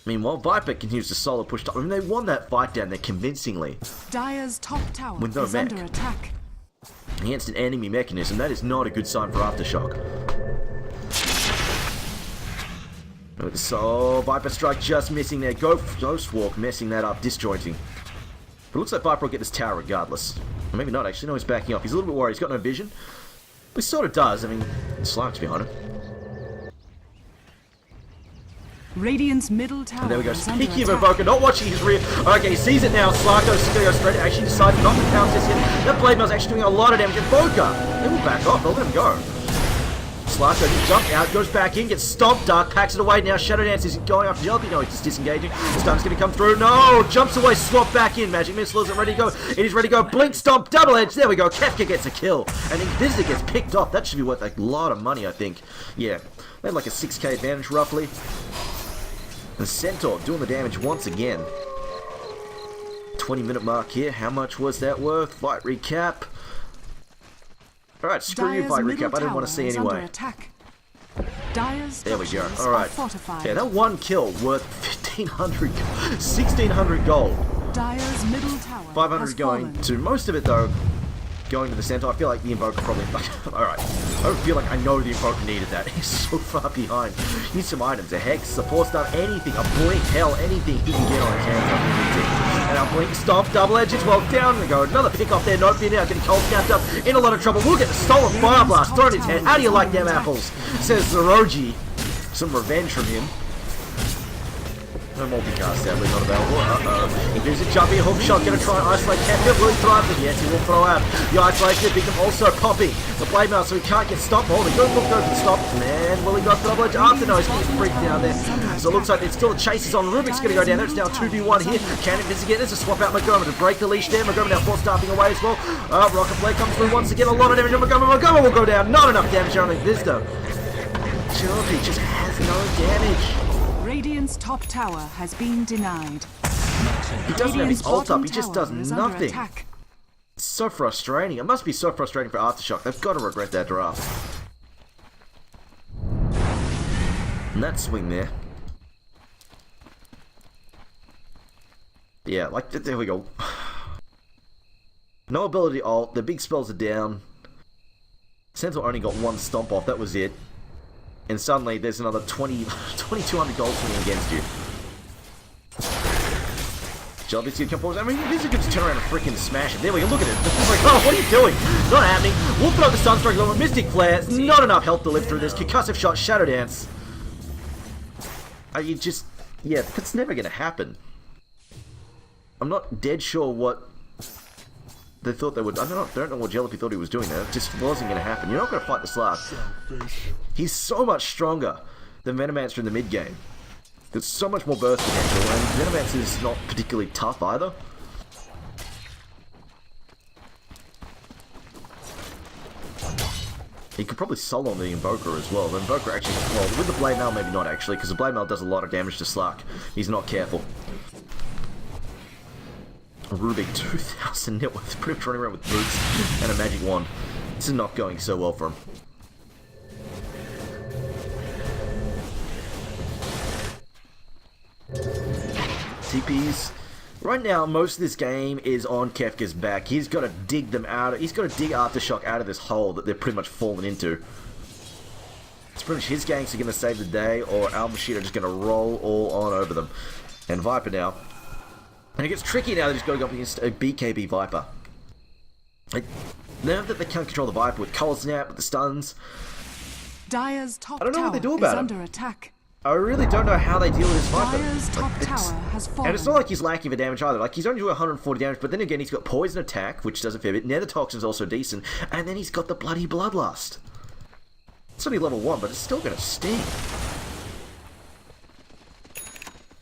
Meanwhile, Viper continues to solo push top. I mean, they won that fight down there convincingly. Dire's top tower with no is mech under attack. Against an enemy Mechanism. That is not a good sign for Aftershock. So, Viper Strike just missing there. Ghost Walk messing that up, disjointing. But it looks like Viper will get this tower regardless. Or maybe not actually, no, he's backing off. He's a little bit worried, he's got no vision. But he sort of does, I mean, Slark's behind him. Radiant's middle tower. And there we go. is under Speaking of attack. Invoker, not watching his rear. Okay, he sees it now. Slarko's going to go straight. Actually decides not to pounce this in. That Blade Mail's actually doing a lot of damage. Invoker, they will back off. They'll let him go. Slarko just jumped out, goes back in, gets stomped. Dark packs it away now. Shadow Dance is going after Jelpy. No, he's just disengaging. Stun's going to come through. No, jumps away, swap back in. Magic Missile isn't ready to go. It is ready to go. Blink, stomp, double edge. There we go. Kefka gets a kill. And Inquisitor gets picked off. That should be worth a lot of money, I think. Yeah, they had like a 6k advantage roughly. And Centaur doing the damage once again. 20-minute mark here. How much was that worth? Fight recap. Alright, screw you, fight recap. I didn't want to see anyway. There we go. Alright. Yeah, that one kill worth 1,500, 1,600 gold. Dire's middle tower 500 going to most of it though. going to the center. I feel like the Invoker probably... Alright. I don't feel like I know the Invoker needed that. He's so far behind. He needs some items. A Hex, support stuff, anything. A Blink, hell, anything he can get on his hands on. And our Blink, Stomp, Double Edge, it's well down and go. Another pick off there. Nope, here now, getting cold snapped up. In a lot of trouble. We'll get the Stolen Fire Blast thrown in his head. How do you like them apples? Says Zeroji. Some revenge from him. No multicast, sadly, not available. Inquisitor jumping, hook shot, gonna try and isolate Kefka. Will he throw out? Yes, he will throw out. The isolation, Victim also popping. The blade mail, so he can't get stopped. Oh, he goes for stop. Man, will he go for double edge after? No, he's getting freaked down there. So it looks like it's still a chase is on. Rubik's gonna go down there. It's now 2v1 here. Can investigate. There's a swap out Montgomery to break the leash there. Montgomery now force starting away as well. Rocket Blade comes through once again. A lot of damage on Montgomery. Montgomery will go down. Not enough damage on Vista. Chilty just has no damage. Radiant's top tower has been denied. He doesn't have his ult up, he just does nothing. It's so frustrating. It must be so frustrating for Aftershock. They've got to regret that draft. And that swing there. Yeah, like, there we go. No ability ult, the big spells are down. Sentinel only got one stomp off, that was it. And suddenly there's another 2,200 gold swinging against you. Jellybeat's gonna come forward. I mean, this is good to turn around and freaking smash it. There we go, look at it. It's like, oh, what are you doing? Not happening. We'll throw the Sunstrike over Mystic Flare. It's not enough health to live through this. Concussive Shot, Shadow Dance. Are you just... Yeah, that's never gonna happen. I'm not dead sure what they thought they would... I don't know what Jellybeat thought he was doing there. It just wasn't gonna happen. You're not gonna fight the Slark. He's so much stronger than Venomancer in the mid game. There's so much more burst potential, and Venomancer is not particularly tough either. He could probably solo on the Invoker as well. The Invoker actually, well, with the Blade Mail maybe not actually, because the Blade Mail does a lot of damage to Slark. He's not careful. Rubik, 2,000 net worth, pretty much running around with boots and a magic wand. This is not going so well for him. TPs. Right now, most of this game is on Kefka's back. He's got to dig them out. He's got to dig Aftershock out of this hole that they're pretty much fallen into. It's pretty much his ganks are going to save the day, or AlbumSheet are just going to roll all on over them. And Viper now. And it gets tricky now. They just got to go up against a BKB Viper. Now that they can't control the Viper with Cold Snap, with the stuns, Dire's top I don't know what they do tower about is him. under attack. I really don't know how they deal with this Viper. Dire's top tower has fallen. And it's not like he's lacking for damage either. Like, he's only doing 140 damage, but then again, he's got Poison Attack, which does a fair bit. Nether Toxin's also decent. And then he's got the bloody Bloodlust. It's only level 1, but it's still going to sting.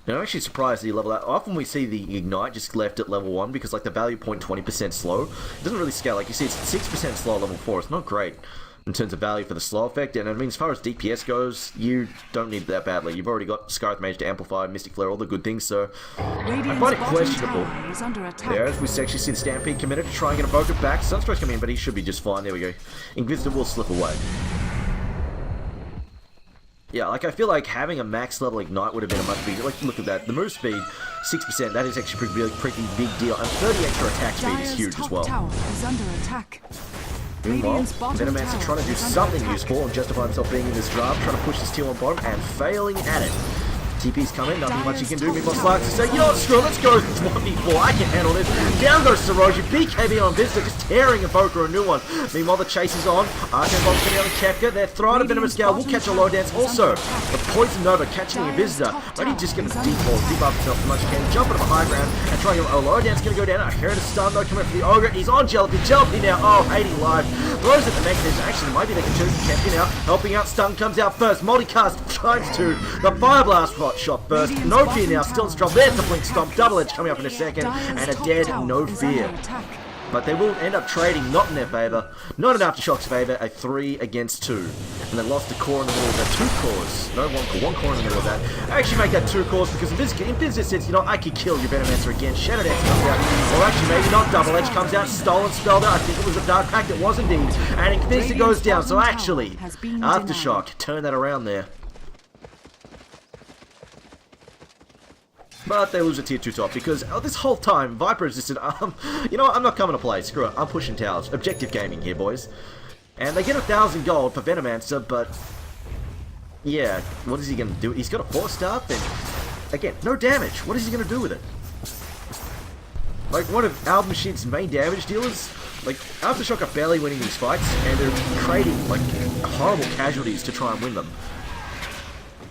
Now, I'm actually surprised he leveled out. Often we see the Ignite just left at level 1 because, like, the value point 20% slow. It doesn't really scale. Like, you see, it's 6% slow at level 4. It's not great in terms of value for the slow effect, and I mean, as far as DPS goes, you don't need it that badly. You've already got Scarlet Mage to amplify, Mystic Flare, all the good things, so I find it questionable. There, as we actually see the Stampede committed to try and get a Invoker back. Sunstrike's coming in, but he should be just fine. There we go. Inquisitor will slip away. Yeah, like, I feel like having a max level Ignite would have been a much bigger... Like, look at that. The move speed, 6%, that is actually pretty big deal. And 30 extra attack speed is huge as well. Tower is under attack. Meanwhile, Venomancer trying to do something useful and justify himself being in this draft, trying to push this tier 1 bottom and failing at it. TP's coming, nothing much he can do. Meanwhile, Slarks to say, you know what, screw it, let's go 1v4, I can handle this. Down goes Saroji, BKB on Vista, just tearing Invoker a new one. Meanwhile, the chase is on. Arcane Bomb's coming on Kefka, they're throwing a bit of a scale, we'll catch a low dance also. The Poison Nova catching a Visitor. Maybe just going to debuff himself as much as he can, jump onto the high ground, and trying a low dance going to go down. I heard a stun though coming up for the Ogre, he's on Jellybeat. Jellybeat now, oh, hating live. Throws at the mechanism, actually, maybe they can turn Kefka now. Helping out, stun comes out first, multicast times 2. The Fire Blast shot burst. No Fear now, still in strong. There's the Blink Stomp, Double Edge coming up in a second, and a dead No Fear. But they will end up trading, not in their favour, not in Aftershock's favour, a 3 against 2. And they lost a core in the middle of that, 2 cores. No, 1 core in the middle of that. I actually make that 2 cores because in business sense, you know, I could kill your Venomancer again. Shadow Dance comes out. Or actually, maybe not. Double Edge comes out. Stolen Spell there. I think it was a Dark Pact. It was indeed. And Inquisitor goes down. So actually, Aftershock, turn that around there. But they lose a tier 2 top because this whole time, Viper has just said, you know what, I'm not coming to play, screw it, I'm pushing towers. Objective gaming here, boys. And they get 1,000 gold for Venomancer, but... yeah, what is he going to do? He's got a 4-star, and again, no damage. What is he going to do with it? Like, one of AlbumSheet's main damage dealers, like, Aftershock are barely winning these fights, and they're trading, like, horrible casualties to try and win them.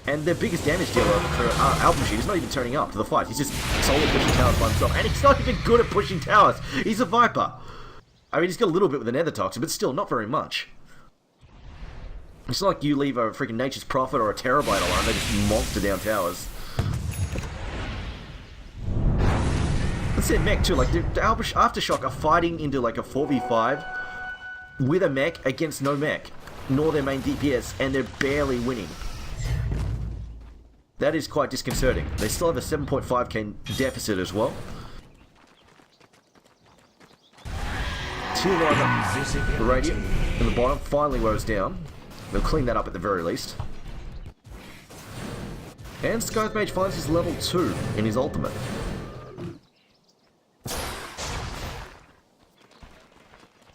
And their biggest damage dealer for AlbumSheet is not even turning up to the fight. He's just solely pushing towers by himself, and he's not even good at pushing towers. He's a Viper. I mean, he's got a little bit with an Nether Toxin, but still, not very much. It's not like you leave a freaking Nature's Prophet or a Terabyte alone, they just monster down towers. Let's say mech too, like the Aftershock are fighting into like a 4v5 with a mech against no mech, nor their main DPS, and they're barely winning. That is quite disconcerting. They still have a 7.5k deficit as well. Tier 1 Radiant in the bottom finally goes down. They'll clean that up at the very least. And Sky's Mage finds his level 2 in his ultimate.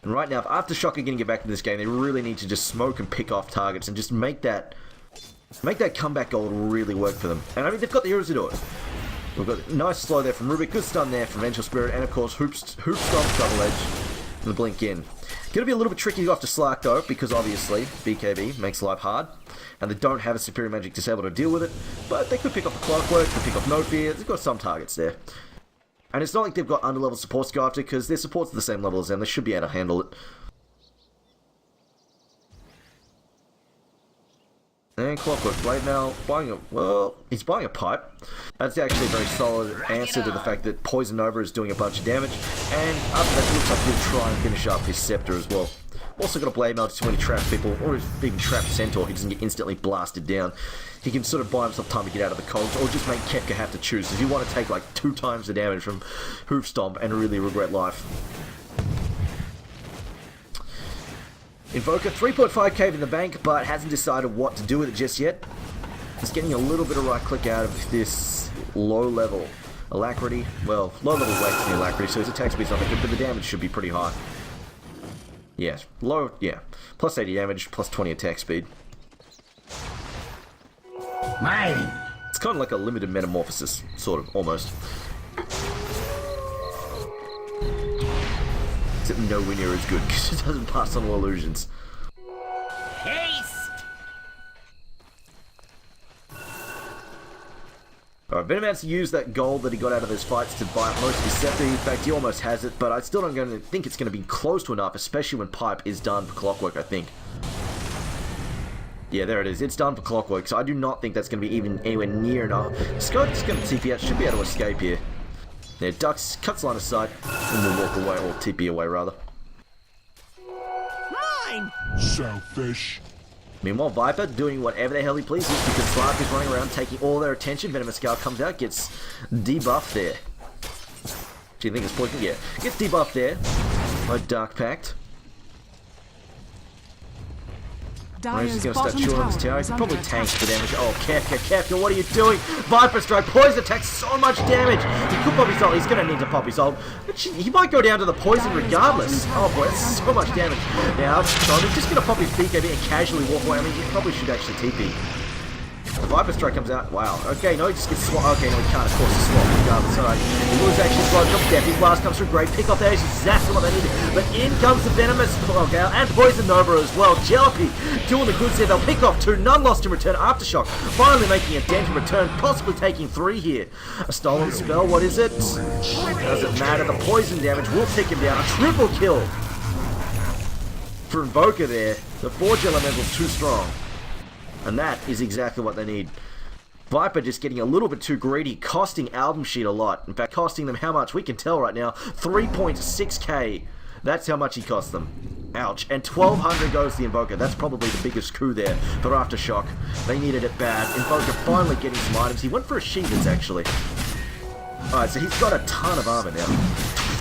And right now, if Aftershock are going to get back into this game, they really need to just smoke and pick off targets and just make that comeback goal really work for them. And I mean, they've got the heroes to do it. We've got a nice slow there from Rubik, good stun there from Vengeful Spirit, and of course, Hoop Stomp, Double Edge, and the Blink in. Gonna be a little bit tricky to go after Slark though, because obviously, BKB makes life hard, and they don't have a Superior Magic Disable to deal with it, but they could pick up a Clockwork, could pick up No Fear, they've got some targets there. And it's not like they've got underlevel supports to go after, because their supports are the same level as them, they should be able to handle it. And Clockwork Blade now, he's buying a pipe. That's actually a very solid answer to the fact that Poison Nova is doing a bunch of damage. And after that, it looks like he'll try and finish up his Scepter as well. Also got a Blade Mail to when he traps people, or even traps Centaur, he doesn't get instantly blasted down. He can sort of buy himself time to get out of the cogs, or just make Kefka have to choose. If you want to take like 2 times the damage from Hoof Stomp and really regret life. Invoker, 3.5k in the bank, but hasn't decided what to do with it just yet. He's getting a little bit of right click out of this low level Alacrity. Well, low level weight to the Alacrity, so his attack speed's not that good, but the damage should be pretty high. Yes, plus 80 damage, plus 20 attack speed. Mine. It's kind of like a limited metamorphosis, sort of, almost. Except nowhere near as good, because it doesn't pass on all illusions. Haste! Alright, Venomancer used that gold that he got out of those fights to buy up most of his Scepter. In fact, he almost has it, but I still don't think it's going to be close to enough, especially when Pipe is done for Clockwork, I think. Yeah, there it is. It's done for Clockwork, so I do not think that's going to be even anywhere near enough. Scott's going to TP out, should be able to escape here. Yeah, Ducks, cuts line of sight, and will walk away, or TP away, rather. Mine! Selfish. Meanwhile, Viper doing whatever the hell he pleases, because Slark is running around taking all their attention. Venomous Scout comes out, gets debuffed there. Do you think it's poison? Yeah. Gets debuffed there by Dark Pact. He's going to start chewing on his tower. He can probably tank the damage. Oh, Kefka, what are you doing? Viper Strike, poison attacks so much damage. He could pop his ult. He's going to need to pop his ult. But he might go down to the poison regardless. Oh boy, that's so much damage. Now, so he's just going to pop his BKB and casually walk away. I mean, he probably should actually TP. The Viper Strike comes out. Wow. Okay, no, he just gets swap. Okay, no, he can't, of course, swap regardless. Alright. He was actually slowed up. Death Blast comes through. Great pick off there. It's exactly what they needed. But in comes the Venomous Knockout and Poison Nova as well. Jalopy doing the goods there. They'll pick off 2. None lost in return. Aftershock finally making a dent in return. Possibly taking 3 here. A stolen spell. What is it? Doesn't matter. The poison damage will take him down. A triple kill for Invoker there. The Forge Elemental's too strong. And that is exactly what they need. Viper just getting a little bit too greedy, costing AlbumSheet a lot. In fact, costing them how much? We can tell right now. 3.6k. That's how much he cost them. Ouch. And 1200 goes the Invoker. That's probably the biggest coup there for Aftershock. They needed it bad. Invoker finally getting some items. He went for a Sheathers, actually. Alright, so he's got a ton of armor now.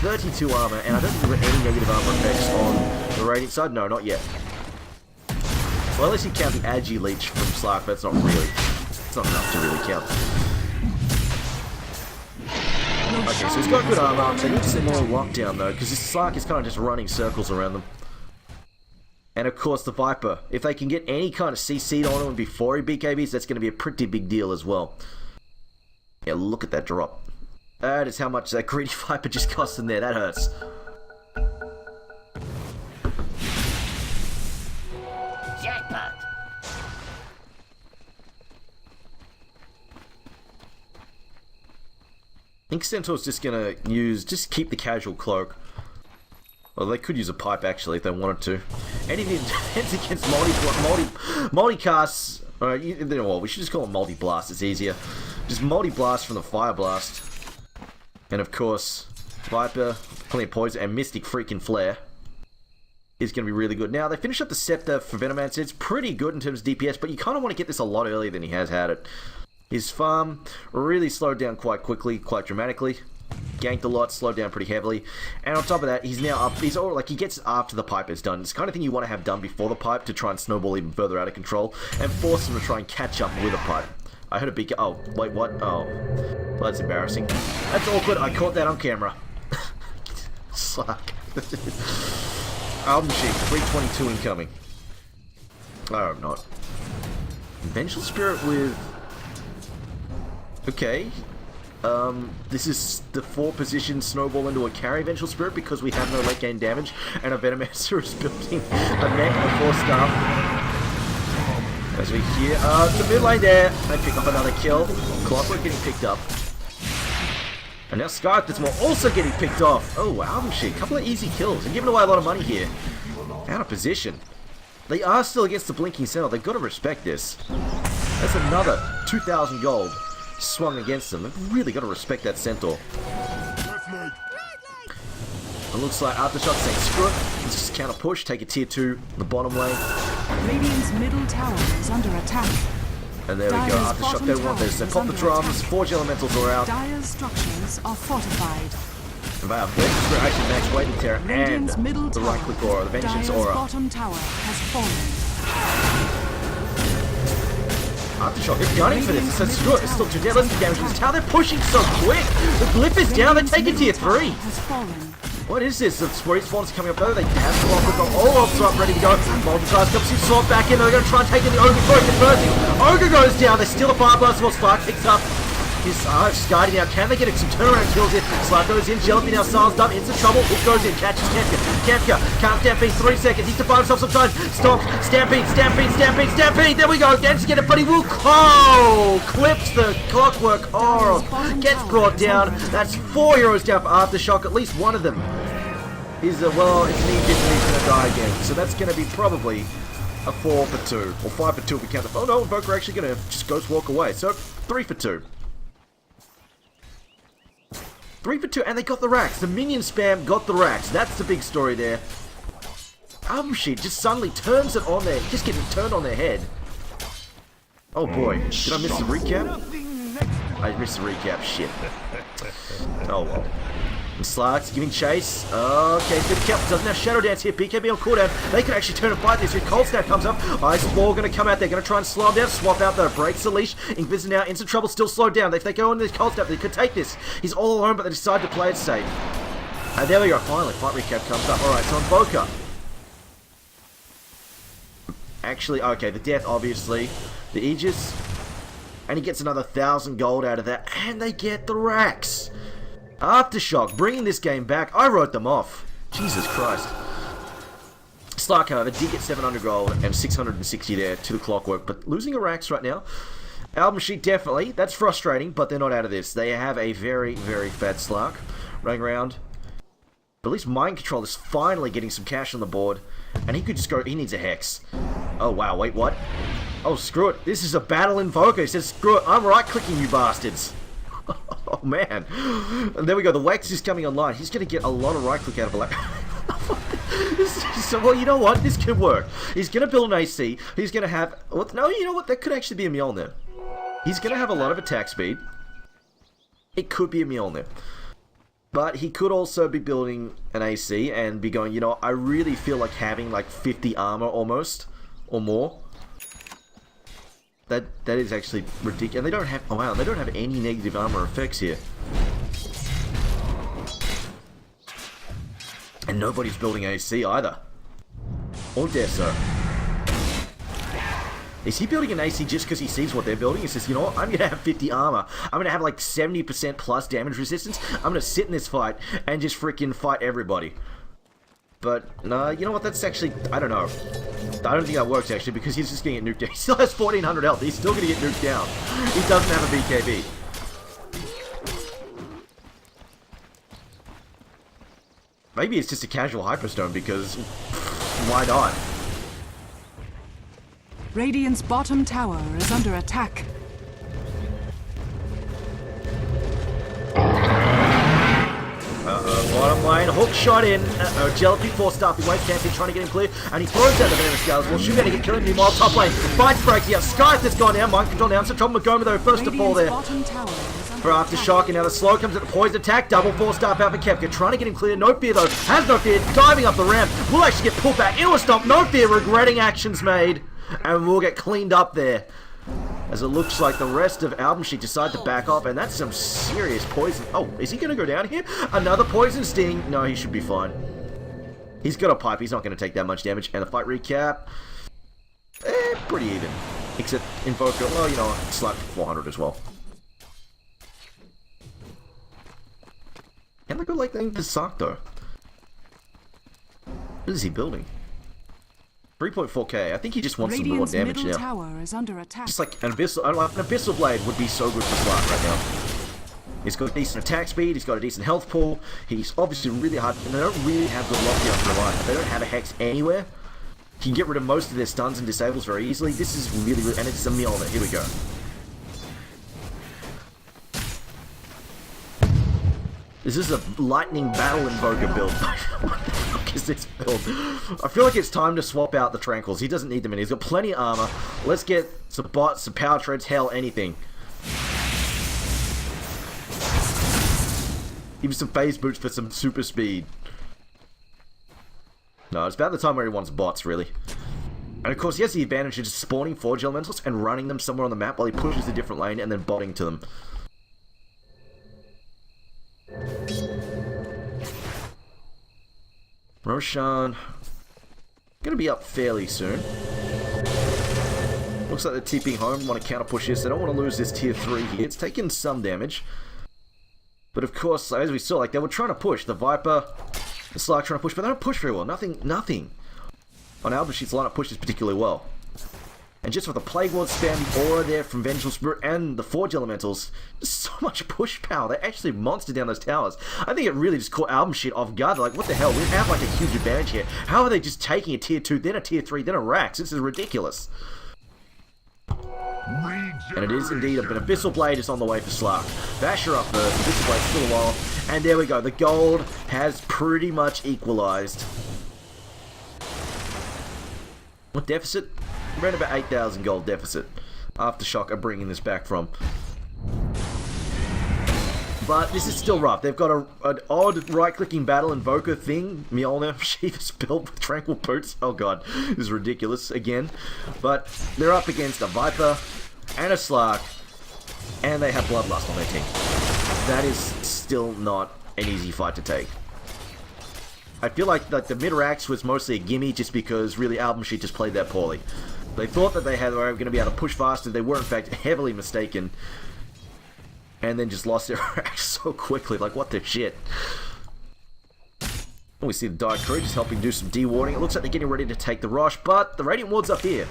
32 armor, and I don't think we've got any negative armor effects on the Radiant side. No, not yet. Well, unless you count the Agi Leech from Slark, but that's not really. It's not enough to really count. Okay, so he's got good armor. They need some more lockdown though, because this Slark is kind of just running circles around them. And of course the Viper. If they can get any kind of CC on him before he BKBs, that's going to be a pretty big deal as well. Yeah, look at that drop. That is how much that greedy Viper just cost him there. That hurts. Jackpot. I think Centaur's just gonna just keep the casual cloak. Well, they could use a pipe actually if they wanted to. Anything defense against multi-casts. Well, we should just call them multi-blast. It's easier. Just multi-blast from the fire blast, and of course, Viper, plenty of poison, and Mystic freaking Flare is going to be really good. Now they finish up the Scepter for Venomancer. It's pretty good in terms of DPS, but you kind of want to get this a lot earlier than he has had it. His farm really slowed down quite quickly, quite dramatically. Ganked a lot, slowed down pretty heavily, and on top of that, he's now up. He's all like he gets after the pipe is done. It's the kind of thing you want to have done before the pipe to try and snowball even further out of control and force him to try and catch up with a pipe. I heard a beacon. Oh wait, what? Oh, well, that's embarrassing. That's awkward. I caught that on camera. Suck. AlbumSheet 322 incoming. I hope not. Vengeful Spirit with. Okay. This is the 4-position snowball into a carry Vengeful Spirit because we have no late game damage, and a Venomancer is building a mech and 4-star. As we hear, the mid lane there, they pick up another kill. Clockwork getting picked up. And now Scarlet that's more also getting picked off. Oh, AlbumSheet, couple of easy kills. They're giving away a lot of money here. Out of position. They are still against the Blinking Sentinel. They've got to respect this. That's another 2,000 gold swung against them. They've really got to respect that Centaur. It looks like Aftershock saying screw it. Let's just counter push, take a tier 2 in the bottom lane. Radiant's middle tower is under attack. And there we go, Aftershock, they want this. They pop the drums, Forge Elementals are out. Dire's structures are fortified. And they have Vengeance Spirit, actually Max Waiting Terror, and the right click aura, the Vengeance Dire's aura. bottom tower has fallen. Aftershock, they're gunning for this. It says screw it, it's still too dead. Let's get damage on this tower. They're pushing so quick. The glyph is down, they're taking tier 3. Has fallen. What is this? The Spree Spawn's coming up though. They have the block with the all ops up, ready to go. Multi-class comes in, sword back in. They're going to try and take in the Ogre before he converts. Ogre goes down. They steal a fire blast while Slark picks up his Skadi now. Can they get some turnaround kills here? Slark goes in. Jellyfin now silenced up. Instant trouble. It goes in. Catches Kefka. Kefka can't stampede 3 seconds. He's to find himself some time. Stomp. Stampede. Stampede. Stampede. Stampede. There we go. Gets to get it, but he will. Oh! Clips the Clockwork. Oh! Gets brought down. That's 4 heroes down for Aftershock. At least one of them. Well, it's an Egypt and he's going to die again. So that's going to be probably a 4 for 2. Or 5 for 2 if we count the... Oh no, Invoker actually going to just ghost walk away. So 3 for 2. 3 for 2, and they got the racks. The minion spam got the racks. That's the big story there. AlbumSheet just suddenly turns it on their... Just getting turned on their head. Oh boy. Did I miss the recap? I missed the recap. Shit. Oh well. And Slark's giving chase. Okay, bit of count. Doesn't have Shadow Dance here. BKB on cooldown. They could actually turn and fight this. If Cold Snap comes up, Ice Ball going to come out. They're going to try and slow him down. Swap out though. Breaks the leash. Inquisitor now. Instant trouble. Still slowed down. If they go into this Cold Snap, they could take this. He's all alone, but they decide to play it safe. And there we go. Finally, fight recap comes up. Alright, so Invoker. Actually, okay, the death, obviously. The Aegis. And he gets another 1,000 gold out of that. And they get the racks. Aftershock, bringing this game back. I wrote them off. Jesus Christ. Slark, however, did get 700 gold and 660 there to the Clockwork, but losing a racks right now. AlbumSheet, definitely. That's frustrating, but they're not out of this. They have a very, very fat Slark running around. But at least Mind Control is finally getting some cash on the board, and he could just go... He needs a Hex. Oh, wow, wait, what? Oh, screw it. This is a battle Invoker. He says, screw it, I'm right-clicking you bastards. Oh man, and there we go, the Wax is coming online. He's going to get a lot of right click out of it. So, well, you know what, this could work. He's going to build an AC. He's going to have, well, no, you know what, that could actually be a Mjolnir. He's going to have a lot of attack speed. It could be a Mjolnir. But he could also be building an AC and be going, you know, I really feel like having like 50 armor almost, or more. That is actually ridiculous. And they don't have... Oh wow, they don't have any negative armor effects here. And nobody's building AC either. Or Deso. Is he building an AC just because he sees what they're building? He says, you know what, I'm going to have 50 armor. I'm going to have like 70% plus damage resistance. I'm going to sit in this fight and just freaking fight everybody. But, no, you know what, that's actually, I don't know. I don't think that works actually because he's just going to get nuked down. He still has 1400 health. He's still going to get nuked down. He doesn't have a BKB. Maybe it's just a casual Hyperstone because why not? Radiant's bottom tower is under attack. Bottom lane, hook shot in. Jelly 4-star, he waits camping, trying to get him clear, and he throws out the Banana Scales. Well, shoot, gonna get killing. Meanwhile, top lane, fights breaks out. Skype has gone down, mind control down. So Tom Magoma though, first to fall there. For Aftershock, and now the slow comes at the poison attack. Double 4-star out for Kefka, trying to get him clear. No fear though, has no fear, diving up the ramp. Will actually get pulled back into a stomp. No fear, regretting actions made, and we'll get cleaned up there. As it looks like the rest of AlbumSheet decide to back off, and that's some serious poison. Oh, is he going to go down here? Another poison sting? No, he should be fine. He's got a pipe, he's not going to take that much damage. And the fight recap, pretty even. Except Invoker, well, you know, slapped 400 as well. And look at like the suck though. What is he building? 3.4k. I think he just wants some more damage now. Tower is under attack. Just like an Abyssal Blade would be so good for Slark right now. He's got decent attack speed, he's got a decent health pool, he's obviously really hard, and they don't really have good lockdown for the line. They don't have a Hex anywhere. You can get rid of most of their stuns and disables very easily. This is really, and it's a Mjolnir. Here we go. This is a Lightning Battle Invoker build. What the fuck is this build? I feel like it's time to swap out the Tranquils. He doesn't need them in. He's got plenty of armor. Let's get some bots, some power treads, hell, anything. Even some phase boots for some super speed. No, it's about the time where he wants bots, really. And of course, he has the advantage of just spawning Forge Elementals and running them somewhere on the map while he pushes a different lane and then botting to them. Roshan gonna be up fairly soon. Looks like they're tipping home, want to counter push this. They don't want to lose this tier 3 here. It's taken some damage. But of course, as we saw, like they were trying to push. The Viper, the Slark trying to push, but they don't push very well. Nothing on AlbumSheet's lineup pushes particularly well. And just with the Plague Ward spam, the aura there from Vengeful Spirit and the Forge Elementals, just so much push power. They actually monster down those towers. I think it really just caught AlbumSheet off guard. They're like, what the hell? We have like a huge advantage here. How are they just taking a tier 2, then a tier 3, then a Rax? This is ridiculous. And it is indeed an Abyssal Blade is on the way for Slark. Basher up first, Abyssal Blade still a while. And there we go. The gold has pretty much equalized. What deficit? Around about 8,000 gold deficit. Aftershock are bringing this back from. But this is still rough. They've got an odd right-clicking battle invoker thing. Mjolnir, Shiva's built with tranquil boots. Oh god, this is ridiculous again. But they're up against a Viper and a Slark, and they have Bloodlust on their team. That is still not an easy fight to take. I feel like the mid-Rax was mostly a gimme just because really AlbumSheet just played that poorly. They thought that they were going to be able to push faster. They were in fact heavily mistaken. And then just lost their Rax so quickly. Like, what the shit? And we see the Dire Crew just helping do some de-warding. It looks like they're getting ready to take the Rosh, but the Radiant Ward's up here.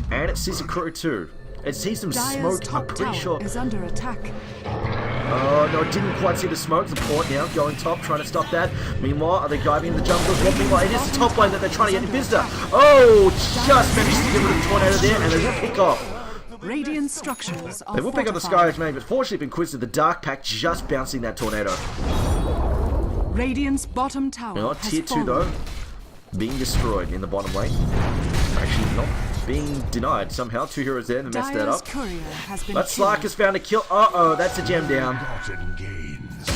And it sees a Crew too. It sees some smoke, I'm pretty sure. Is under attack. Oh, no, it didn't quite see the smoke. The port now going top, trying to stop that. Meanwhile, are they driving in the jungle as well? Meanwhile, it is the top lane that they're trying to get in Vista. Oh, just managed to get rid of the tornado there, and they will pick off. Radiant structures are They will pick up the Sky's main, but fortunately, Inquisitor, the Dark Pact just bouncing that tornado. Radiant's bottom tower has tier 2 fallen. though, being destroyed in the bottom lane. Actually, not being denied somehow. 2 heroes there and messed that Dire's up. courier has been But Slark has found a kill. Uh-oh, that's a gem down. Gains.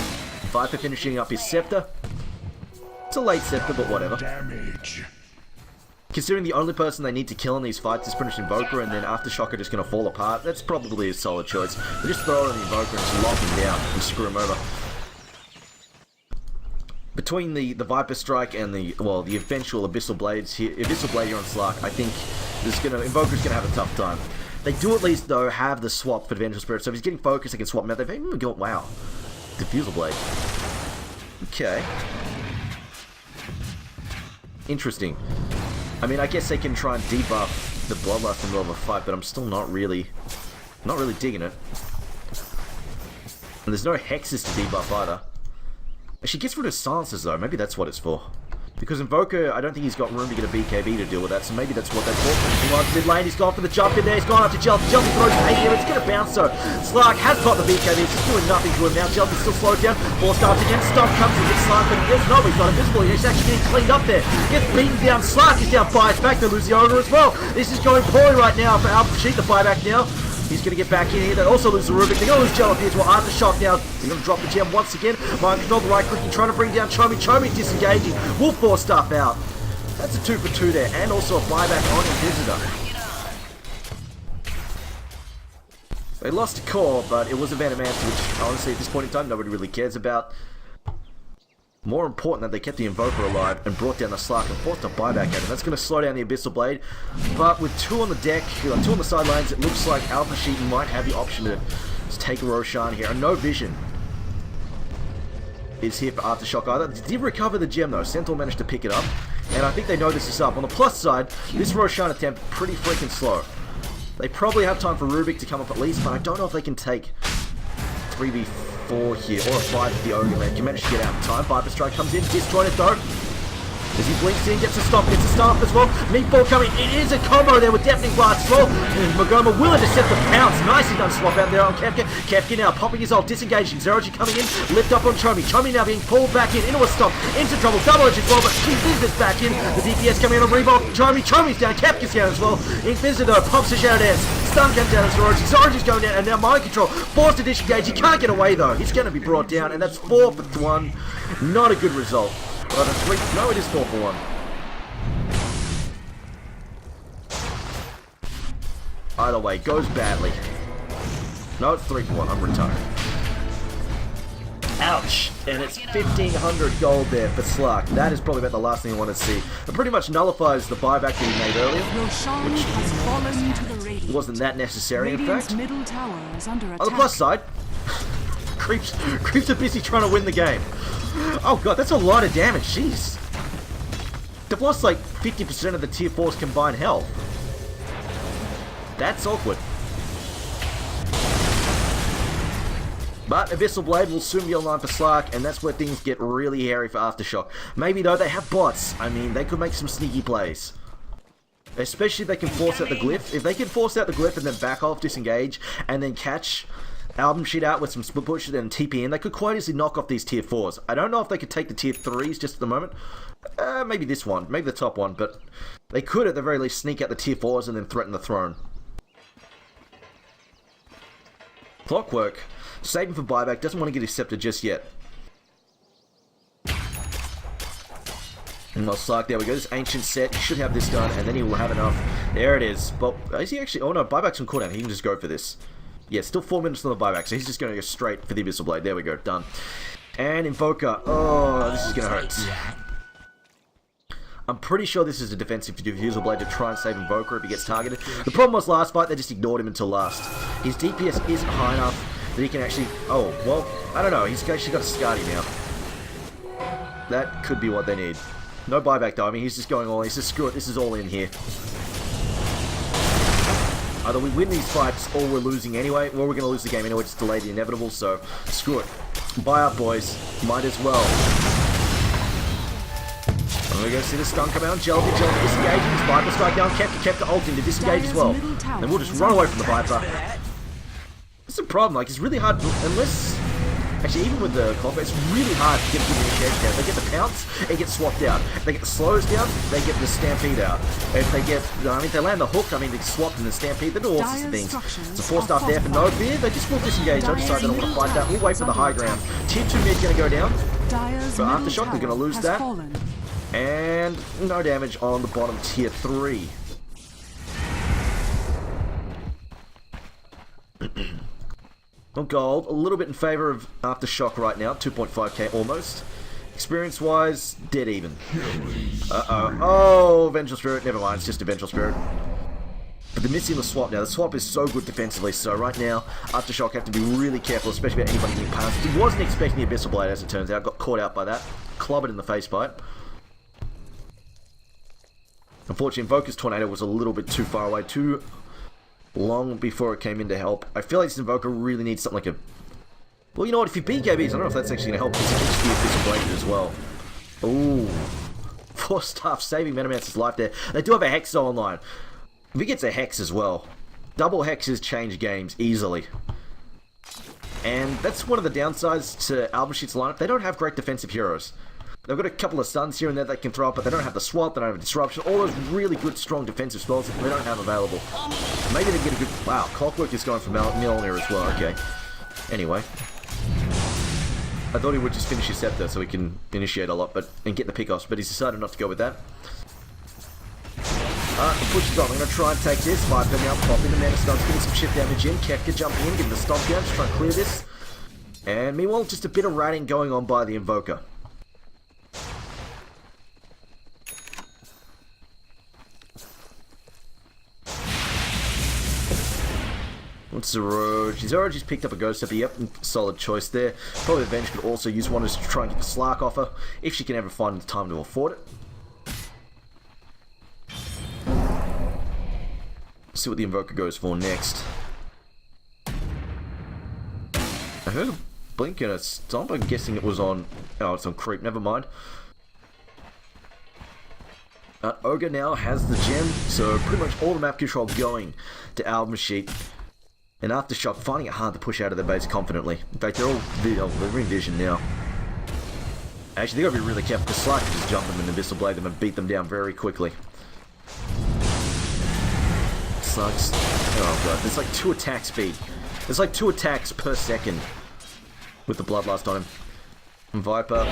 Viper finishing up his Scepter. It's a late Scepter, but whatever. Damage. Considering the only person they need to kill in these fights is pretty much Invoker, and then Aftershock are just going to fall apart, that's probably a solid choice. They just throw it on the Invoker and just lock him down and screw him over. between the Viper Strike and the eventual Abyssal Blade here on Slark, I think Invoker's gonna have a tough time. They do at least though have the swap for Vengeful Spirit, so if he's getting focused, they can swap him out. They've even got Diffusal Blade. Okay. Interesting. I mean, I guess they can try and debuff the Bloodlust in the middle of a fight, but I'm still not really digging it. And there's no hexes to debuff either. She gets rid of silences though, maybe that's what it's for. Because Invoker, I don't think he's got room to get a BKB to deal with that, so maybe that's what they for. He wants mid lane, he's gone for the jump in there, he's gone up to Jelly. Jelly throws an 8 here, it's going to bounce though. Slark has got the BKB, it's just doing nothing to him now. Jelly's still slowed down, 4 stars again, Stomp comes to hit Slark, but he does not, he's not invisible, he's actually getting cleaned up there. Gets beaten down, Slark is down, buys back, they lose the owner as well. This is going poorly right now for AlbumSheet, the buyback now. He's going to get back in here. They also lose the Rubik. They're going to lose Jello here as well. Aftershock now. They're going to drop the gem once again. Mind control, the right clicking, trying to bring down Chomi. Chomi disengaging. Will force stuff out. That's a 2 for 2 there. And also a buyback on Inquisitor. They lost a core, but it was a Venomancer, which honestly at this point in time nobody really cares about. More important that they kept the Invoker alive and brought down the Slark and forced a buyback at him. That's going to slow down the Abyssal Blade. But with 2 on the deck, 2 on the sidelines, it looks like AlbumSheet might have the option to take a Roshan here. And no vision is here for Aftershock either. They did recover the gem though. Centaur managed to pick it up. And I think they know this is up. On the plus side, this Roshan attempt pretty freaking slow. They probably have time for Rubik to come up at least, but I don't know if they can take 3v4 here, or a 5 with the Ogre Man. Can manage to get out in time. Viper Strike comes in, disjointed though. As he blinks in, gets a stop as well. Meatball coming, it is a combo there with Deafening Blast as well. And Magoma will intercept the pounce. Nicely done swap out there on Kefka. Kefka now popping his ult, disengaging. Zeroji coming in, lift up on Chomi. Chomi now being pulled back in, into a stomp, into trouble. Double edge as well, but Inquisitor's back in. The DPS coming in on rebound. Chomi's down, Kefka's down as well. Inquisitor pops a shadow dance. Stun comes down to Zeroji. Zeroji's going down, and now Mind Control. Forced to disengage, he can't get away though. He's going to be brought down, and that's 4 for 1. Not a good result. But no, it is 4 for 1. Either way, goes badly. No, it's 3 for 1. I'm retired. Ouch! And it's 1,500 gold there for Slark. That is probably about the last thing I want to see. It pretty much nullifies the buyback that he made earlier, Roshan has fallen to the Radiant. wasn't that necessary, in Radiant's fact. middle tower is under attack. On the plus side, Creeps are busy trying to win the game. Oh god, that's a lot of damage, jeez. They've lost like 50% of the tier 4's combined health. That's awkward. But Abyssal Blade will soon be online for Slark, and that's where things get really hairy for Aftershock. Maybe though, they have bots. I mean, they could make some sneaky plays. Especially if they can force out the glyph. If they can force out the glyph and then back off, disengage, and then catch AlbumSheet out with some split pushes and TP in, they could quite easily knock off these tier 4s. I don't know if they could take the tier 3s just at the moment. Maybe this one, maybe the top one, but they could at the very least sneak out the tier 4s and then threaten the throne. Clockwork, saving for buyback, doesn't want to get his scepter just yet. And well, Slark, there we go, this ancient set, he should have this done, and then he will have enough. There it is. But is he actually, oh no, buyback's on cooldown, he can just go for this. Yeah, still 4 minutes on the buyback, so he's just going to go straight for the Abyssal Blade. There we go, done. And Invoker, oh, this is going to hurt. I'm pretty sure this is a defensive Diffusal Blade to try and save Invoker if he gets targeted. The problem was last fight, they just ignored him until last. His DPS isn't high enough that he can actually... Oh, well, I don't know. He's actually got a Skadi now. That could be what they need. No buyback though. I mean, he's just going all in. He says, screw it, this is all in here. Either we win these fights or we're losing anyway. Well, we're going to lose the game anyway. Just delay the inevitable, so screw it. Buy up, boys. Might as well. And we're going to see the stun come out. Jelly disengaging. His Viper Strike down. Kefka ulting to disengage as well. And we'll just run away from the Viper. That's the problem. Like, it's really hard, unless... Actually, even with the combo, it's really hard to get a good initiation down. They get the pounce, it gets swapped out. They get the slows down, they get the stampede out. If they get, I mean, if they land the hook, I mean, they swapped and the stampede, they do all sorts of things. It's a 4-star there for no fear, they just will disengage. I decide they don't want to fight that. We'll wait for the high ground. Tier 2 mid's going to go down. For Aftershock, we're going to lose that. And no damage on the bottom tier 3. Well, gold, a little bit in favour of Aftershock right now, 2.5k almost. Experience-wise, dead even. Uh-oh. Oh, Vengeful Spirit. Never mind, it's just a Vengeful Spirit. But they're missing the swap now. The swap is so good defensively, so right now, Aftershock have to be really careful, especially about anybody getting past. He wasn't expecting the Abyssal Blade, as it turns out. Got caught out by that. Clobbered in the face by it. Unfortunately, Invoker's Tornado was a little bit too far away, too long before it came in to help. I feel like this Invoker really needs something like a... Well, you know what, if you BKBs, I don't know if that's actually going to help, because it gives you the Abyssal Blade as well. Ooh. 4-star saving Metamancer's life there. They do have a Hex though online. If he gets a Hex as well, double Hexes change games easily. And that's one of the downsides to AlbumSheet's lineup. They don't have great defensive heroes. They've got a couple of stuns here and there they can throw up, but they don't have the swap, they don't have disruption, all those really good, strong defensive spells that they don't have available. Maybe they get a good... Wow, Clockwork is going for Mjolnir as well, okay. Anyway. I thought he would just finish his Scepter so he can initiate a lot and get the pickoffs, but he's decided not to go with that. He pushes on. I'm going to try and take this. Viper now popping the mana stuns, getting some chip damage in. Kefka jumping in, getting the stop down, just trying to clear this. And meanwhile, just a bit of ratting going on by the Invoker. What's the road? She's picked up a Ghost Stepper. Yep, solid choice there. Probably the Venge could also use one to try and get the Slark off her, if she can ever find the time to afford it. See what the Invoker goes for next. I heard a blink and a stomp. I'm guessing it was on... Oh, it's on creep. Never mind. Ogre now has the gem, so pretty much all the map control going to AlbumSheet. And Aftershock finding it hard to push out of their base confidently. In fact, they're in vision now. Actually, they've got to be really careful because Slark can just jump them and Abyssal Blade them and beat them down very quickly. Sucks. Oh god, there's like 2 attack speed. There's like 2 attacks per second with the Bloodlust on him. And Viper,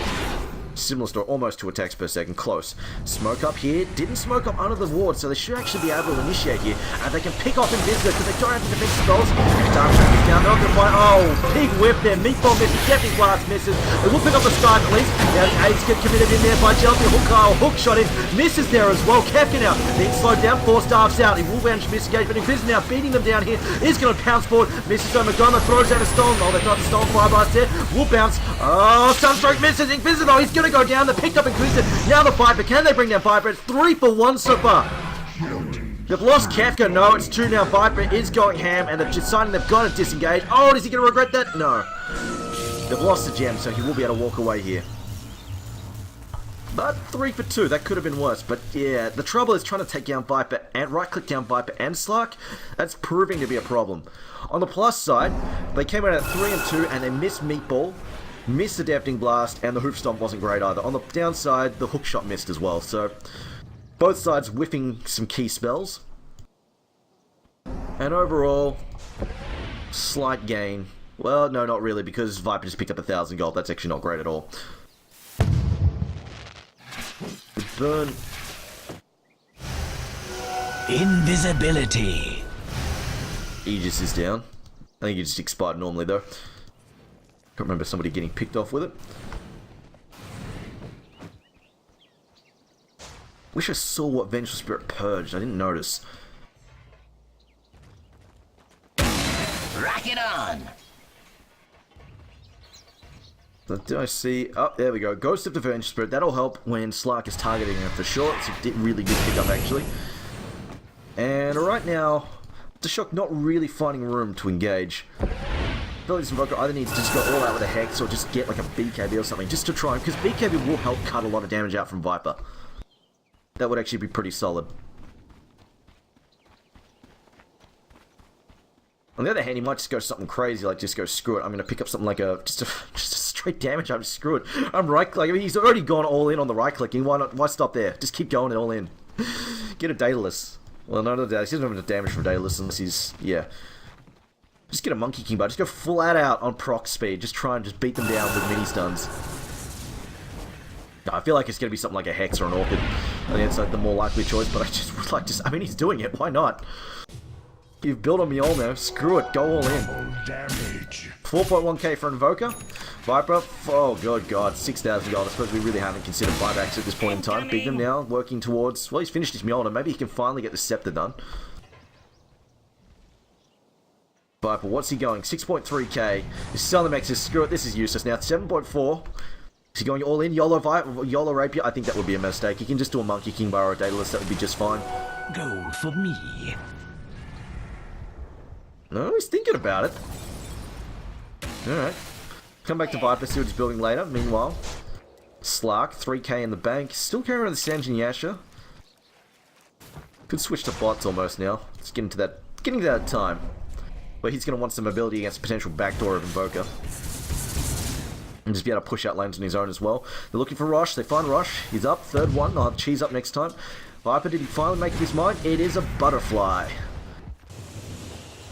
similar story, almost 2 attacks per second, close. Smoke up here, didn't smoke up under the ward, so they should actually be able to initiate here. And they can pick off Invisor because they don't have the defensive spells. Darktrack is down, they're not gonna fight. Oh, big whip there, Meatball misses, Deathly Blast misses. They will pick up the Sky Police. Now the aids get committed in there by Chelsea. Hook shot in, misses there as well. Kefka now being slowed down, 4 staffs out. He will manage to miss engage, but Invisor now beating them down here. Is gonna pounce forward, misses on Magoma, throws out a stone. Oh, they've got the stone fire blast there. Will bounce. Oh, Sunstroke misses. Invisor though, he's gonna go down. They picked up Inquisitor. Now the Viper. Can they bring down Viper? It's 3 for 1 so far. They've lost Kefka. No, it's 2 now. Viper is going ham, and they've decided they've got to disengage. Oh, is he going to regret that? No. They've lost the gem, so he will be able to walk away here. But 3 for 2. That could have been worse. But yeah, the trouble is trying to take down Viper and right-click down Viper and Slark. That's proving to be a problem. On the plus side, they came out at 3 and 2, and they missed Meatball. Missed the Deafening Blast, and the Hoof Stomp wasn't great either. On the downside, the Hook Shot missed as well, so both sides whiffing some key spells. And overall, slight gain. Well, no, not really, because Viper just picked up 1,000 gold. That's actually not great at all. Burn. Invisibility. Aegis is down. I think he just expired normally, though. Can't remember somebody getting picked off with it. Wish I saw what Vengeful Spirit purged. I didn't notice. Rock it on. So do I see? Oh, there we go. Ghost of the Vengeful Spirit. That'll help when Slark is targeting him for sure. It's a really good pickup, actually. And right now, Aftershock not really finding room to engage. I feel like this Invoker either needs to just go all out with a Hex or just get like a BKB or something just to try, because BKB will help cut a lot of damage out from Viper. That would actually be pretty solid. On the other hand, he might just go something crazy, like just go screw it. I'm gonna pick up something like just a straight damage. I'm just screw it. I'm right click. I mean, he's already gone all in on the right clicking. Why not? Why stop there? Just keep going all in. Get a Daedalus. Well, no, he doesn't have enough damage from Daedalus unless he's Just get a Monkey King, but just go flat out on proc speed. Just try and just beat them down with mini stuns. I feel like it's going to be something like a Hex or an Orchid. I think it's like the more likely choice, but I just would like I mean, he's doing it. Why not? You've built on Mjolnir. Screw it. Go all in. 4.1k for Invoker. Viper, oh god, 6,000 gold. I suppose we really haven't considered buybacks at this point in time. Bignum now working towards, well, he's finished his Mjolnir. Maybe he can finally get the Scepter done. Viper, what's he going? 6.3k. He's selling the Mexes. Screw it, this is useless now. 7.4. Is he going all in? YOLO Rapier? I think that would be a mistake. He can just do a Monkey King Bar or a Daedalus. That would be just fine. Gold for me. No, he's thinking about it. Alright. Come back to Viper, see what he's building later. Meanwhile, Slark, 3k in the bank. Still carrying around the Sanjin Yasha. Could switch to bots almost now. It's getting to that time. But he's going to want some mobility against a potential backdoor of Invoker. And just be able to push out lanes on his own as well. They're looking for Rosh. They find Rosh. He's up. Third one. They'll have Cheese up next time. Viper, did he finally make up his mind? It is a Butterfly.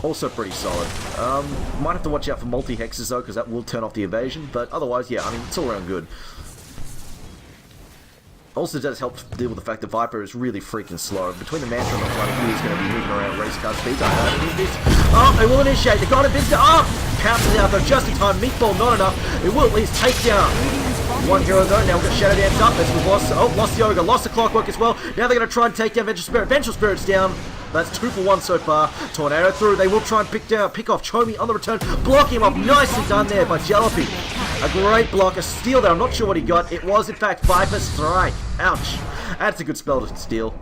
Also pretty solid. Might have to watch out for multi-hexes though, because that will turn off the evasion. But otherwise, yeah, I mean, it's all around good. Also does help deal with the fact that Viper is really freaking slow. Between the Mantra and the front, he is going to be moving around race car speeds. Oh, they will initiate. They got a Vince. Oh, pounces out though, just in time. Meatball not enough. It will at least take down one hero though. Now we've got Shadow Dance up. As we've lost the Ogre, lost the Clockwork as well. Now they're going to try and take down Vengeful Spirit. Vengeful Spirit's down. That's 2 for 1 so far. Tornado through. They will try and pick off Chomi on the return. Blocking him up. Nicely done there by Jalopy. A great block. A steal there. I'm not sure what he got. It was, in fact, Viper's Strike. Ouch. That's a good spell to steal.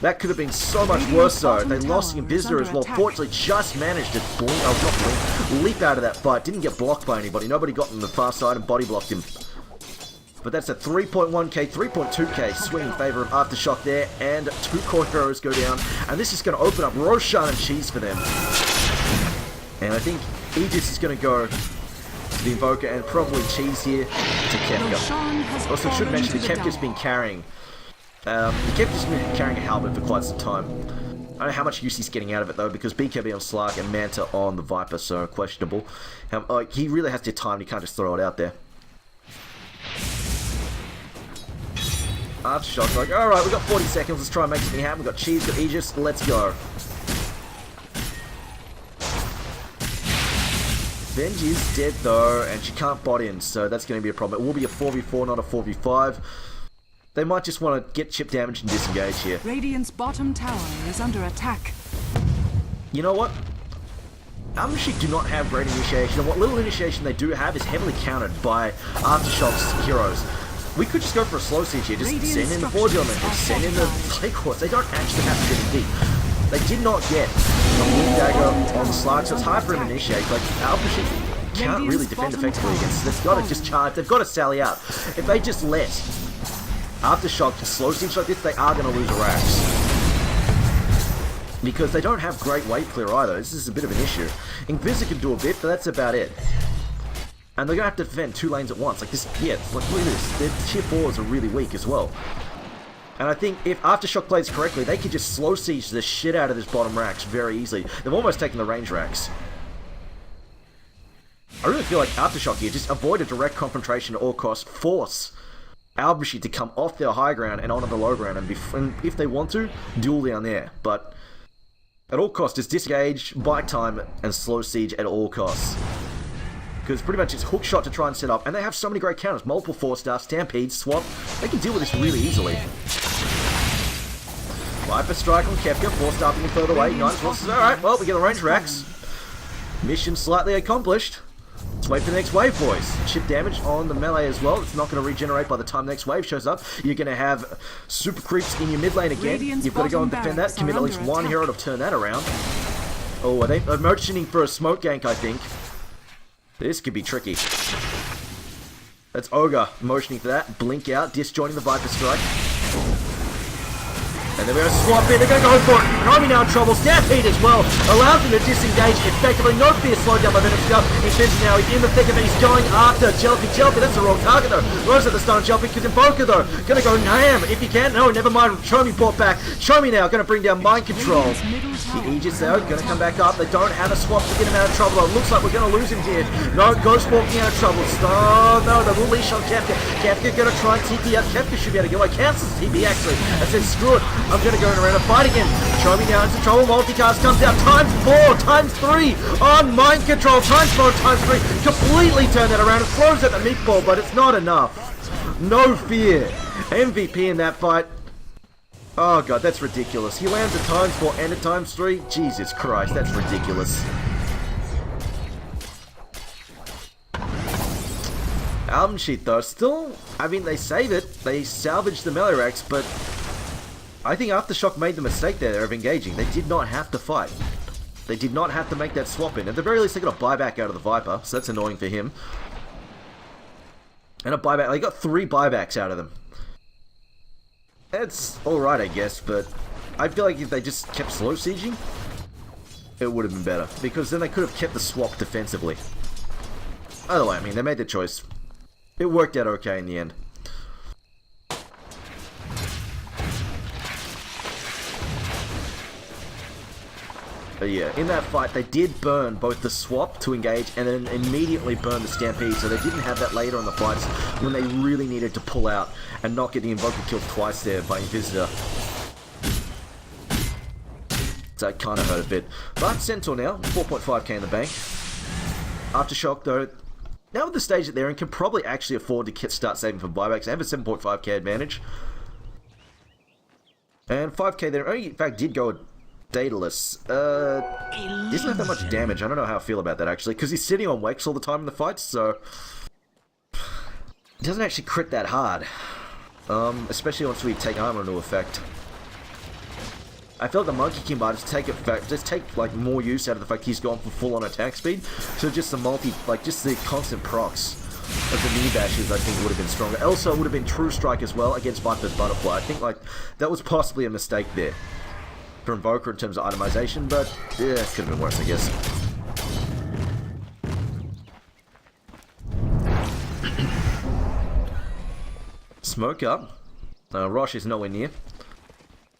That could have been so much worse though. They lost Invisor as well. Fortunately, just managed to leap out of that fight. Didn't get blocked by anybody. Nobody got on the far side and body blocked him. But that's a 3.1k, 3.2k swing in favour of Aftershock there, and 2 core heroes go down, and this is going to open up Roshan and Cheese for them. And I think Aegis is going to go to the Invoker, and probably Cheese here to Kefka. Also, should mention that Kefka's been carrying, a halberd for quite some time. I don't know how much use he's getting out of it though, because BKB on Slark and Manta on the Viper, so questionable. He really has to time, he can't just throw it out there. Aftershock, like, alright, we've got 40 seconds, let's try and make something happen. We've got Cheese, got Aegis, let's go. Venj is dead though, and she can't bot in, so that's going to be a problem. It will be a 4v4, not a 4v5. They might just want to get chip damage and disengage here. Radiant's bottom tower is under attack. You know what? AlbumSheet do not have great initiation, and what little initiation they do have is heavily countered by Aftershock's heroes. We could just go for a slow siege here, just send in the Forge Elemental, send in the Clay Quartz. They don't actually have to get deep. They did not get a Wind Dagger on the Slark, so it's hard for him to initiate. Like, AlbumSheet can't really defend effectively against this. They've got to just charge, they've got to sally out. If they just let Aftershock slow siege like this, they are going to lose a Rax. Because they don't have great wave clear either. This is a bit of an issue. Invisor can do a bit, but that's about it. And they're going to have to defend 2 lanes at once. Like this, yeah, like look at this. Their tier 4s are really weak as well. And I think if Aftershock plays correctly, they could just slow siege the shit out of this bottom Rax very easily. They've almost taken the range Rax. I really feel like Aftershock here, just avoid a direct confrontation at all costs. Force AlbumSheet to come off their high ground and onto the low ground. And if they want to, duel down there. But at all costs, just disengage, buy time, and slow siege at all costs. Because pretty much it's hook shot to try and set up, and they have so many great counters. Multiple 4-star, Stampede, Swap. They can deal with this really easily. Viper Strike on Kefka, 4-star from further away. Nice. Alright, well, we get the range Rax. Mission slightly accomplished. Let's wait for the next wave, boys. Chip damage on the melee as well. It's not going to regenerate by the time the next wave shows up. You're going to have super creeps in your mid lane again. You've got to go and defend that. Commit at least one hero to turn that around. Oh, they're motioning for a smoke gank, I think. This could be tricky. That's Ogre motioning for that. Blink out, disjoining the Viper Strike. And they're going to swap in, they're going to go for it. Nomi now in trouble, Stampede as well. Allows him to disengage effectively. No fear slowed down by Venomskull. Infinity now, he's in the thick of it, he's going after Jalopy. That's the wrong target though. Rose at the stun, Jalopy, because Invoker though. Going to go Nam if he can. No, never mind. Chomi brought back. Chomi now going to bring down Mind Control. The Aegis though, going to come back up. They don't have a swap to get him out of trouble though. Looks like we're going to lose him here. No, Ghost walking out of trouble. Oh no, they will leash on Kefka. Kefka going to try and TP out. Kefka should be able to get away. Cancels TP actually. I said screw it. I'm going to go around and fight again. Show me now, into trouble, multicast comes out, times 4, times 3, on mind control, times 4, times 3, completely turn that around, it throws at the meatball, but it's not enough. No fear. MVP in that fight. Oh god, that's ridiculous. He lands a times 4 and a times 3, Jesus Christ, that's ridiculous. AlbumSheet though, still, I mean, they save it, they salvage the melee racks, but I think Aftershock made the mistake there of engaging. They did not have to fight. They did not have to make that swap in. At the very least, they got a buyback out of the Viper, so that's annoying for him. And a buyback, they got 3 buybacks out of them. That's alright, I guess, but I feel like if they just kept slow sieging, it would have been better, because then they could have kept the swap defensively. Either way, I mean, they made their choice. It worked out okay in the end. But yeah, in that fight, they did burn both the swap to engage and then immediately burn the Stampede, so they didn't have that later in the fights when they really needed to pull out and not get the Invoker killed twice there by Invisitor. So it kind of hurt a bit. But Centaur now, 4.5k in the bank. Aftershock though, now at the stage that they're in, can probably actually afford to start saving for buybacks. They have a 7.5k advantage. And 5k there, in fact, did go Daedalus. Doesn't have that much damage. I don't know how I feel about that actually, because he's sitting on Wex all the time in the fights, so it doesn't actually crit that hard. Especially once we take armor into effect. I felt the Monkey King might just take like more use out of the fact he's gone for full on attack speed. So just the just the constant procs of the mini bashes I think would have been stronger. Also, it would have been True Strike as well against Viper's Butterfly. I think like that was possibly a mistake there for Invoker in terms of itemization, but yeah, it could have been worse, I guess. Smoke up. Rosh is nowhere near.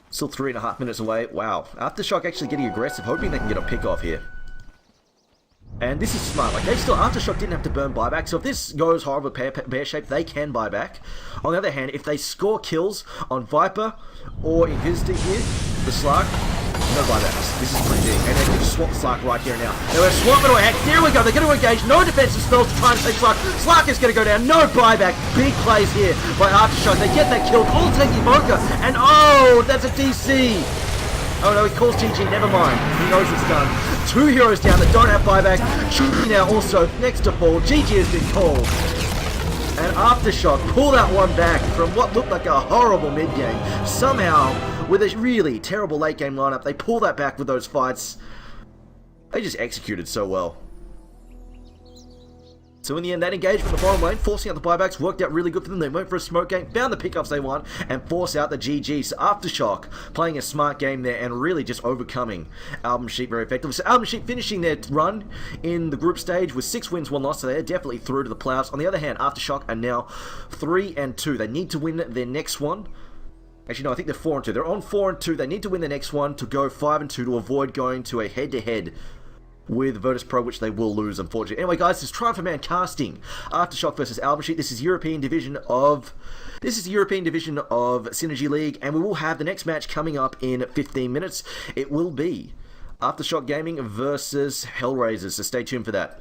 Still 3.5 minutes away. Wow. Aftershock actually getting aggressive, hoping they can get a pick off here. And this is smart. Like, Aftershock didn't have to burn buyback, so if this goes horrible bear shape, they can buy back. On the other hand, if they score kills on Viper or Inquisitor here, the Slark, no buybacks. This is pretty big. And they can just swap Slark right here and now. They were swapping away. Here we go. They're going to engage. No defensive spells to try and save Slark. Slark is going to go down. No buyback. Big plays here by Aftershock. They get that kill. All take Evoker. And oh, that's a DC. Oh no, he calls GG, never mind. He knows it's done. 2 heroes down that don't have buyback. GG now also next to fall. GG has been called. And Aftershock pull that one back from what looked like a horrible mid-game. Somehow, with a really terrible late-game lineup, they pull that back with those fights. They just executed so well. So in the end, that engagement in the bottom lane, forcing out the buybacks, worked out really good for them. They went for a smoke game, found the pickups they want, and force out the GG. So Aftershock playing a smart game there and really just overcoming AlbumSheet very effectively. So AlbumSheet finishing their run in the group stage with 6 wins, 1 loss, so they're definitely through to the playoffs. On the other hand, Aftershock are now 3-2. They need to win their next one. Actually, no, I think they're 4-2. They're on 4-2. They need to win the next one to go 5-2 to avoid going to a head-to-head with Virtus Pro, which they will lose, unfortunately. Anyway, guys, this is Triumph of Man Casting. Aftershock versus AlbumSheet. This is European Division of Synergy League, and we will have the next match coming up in 15 minutes. It will be Aftershock Gaming versus Hellraisers, so stay tuned for that.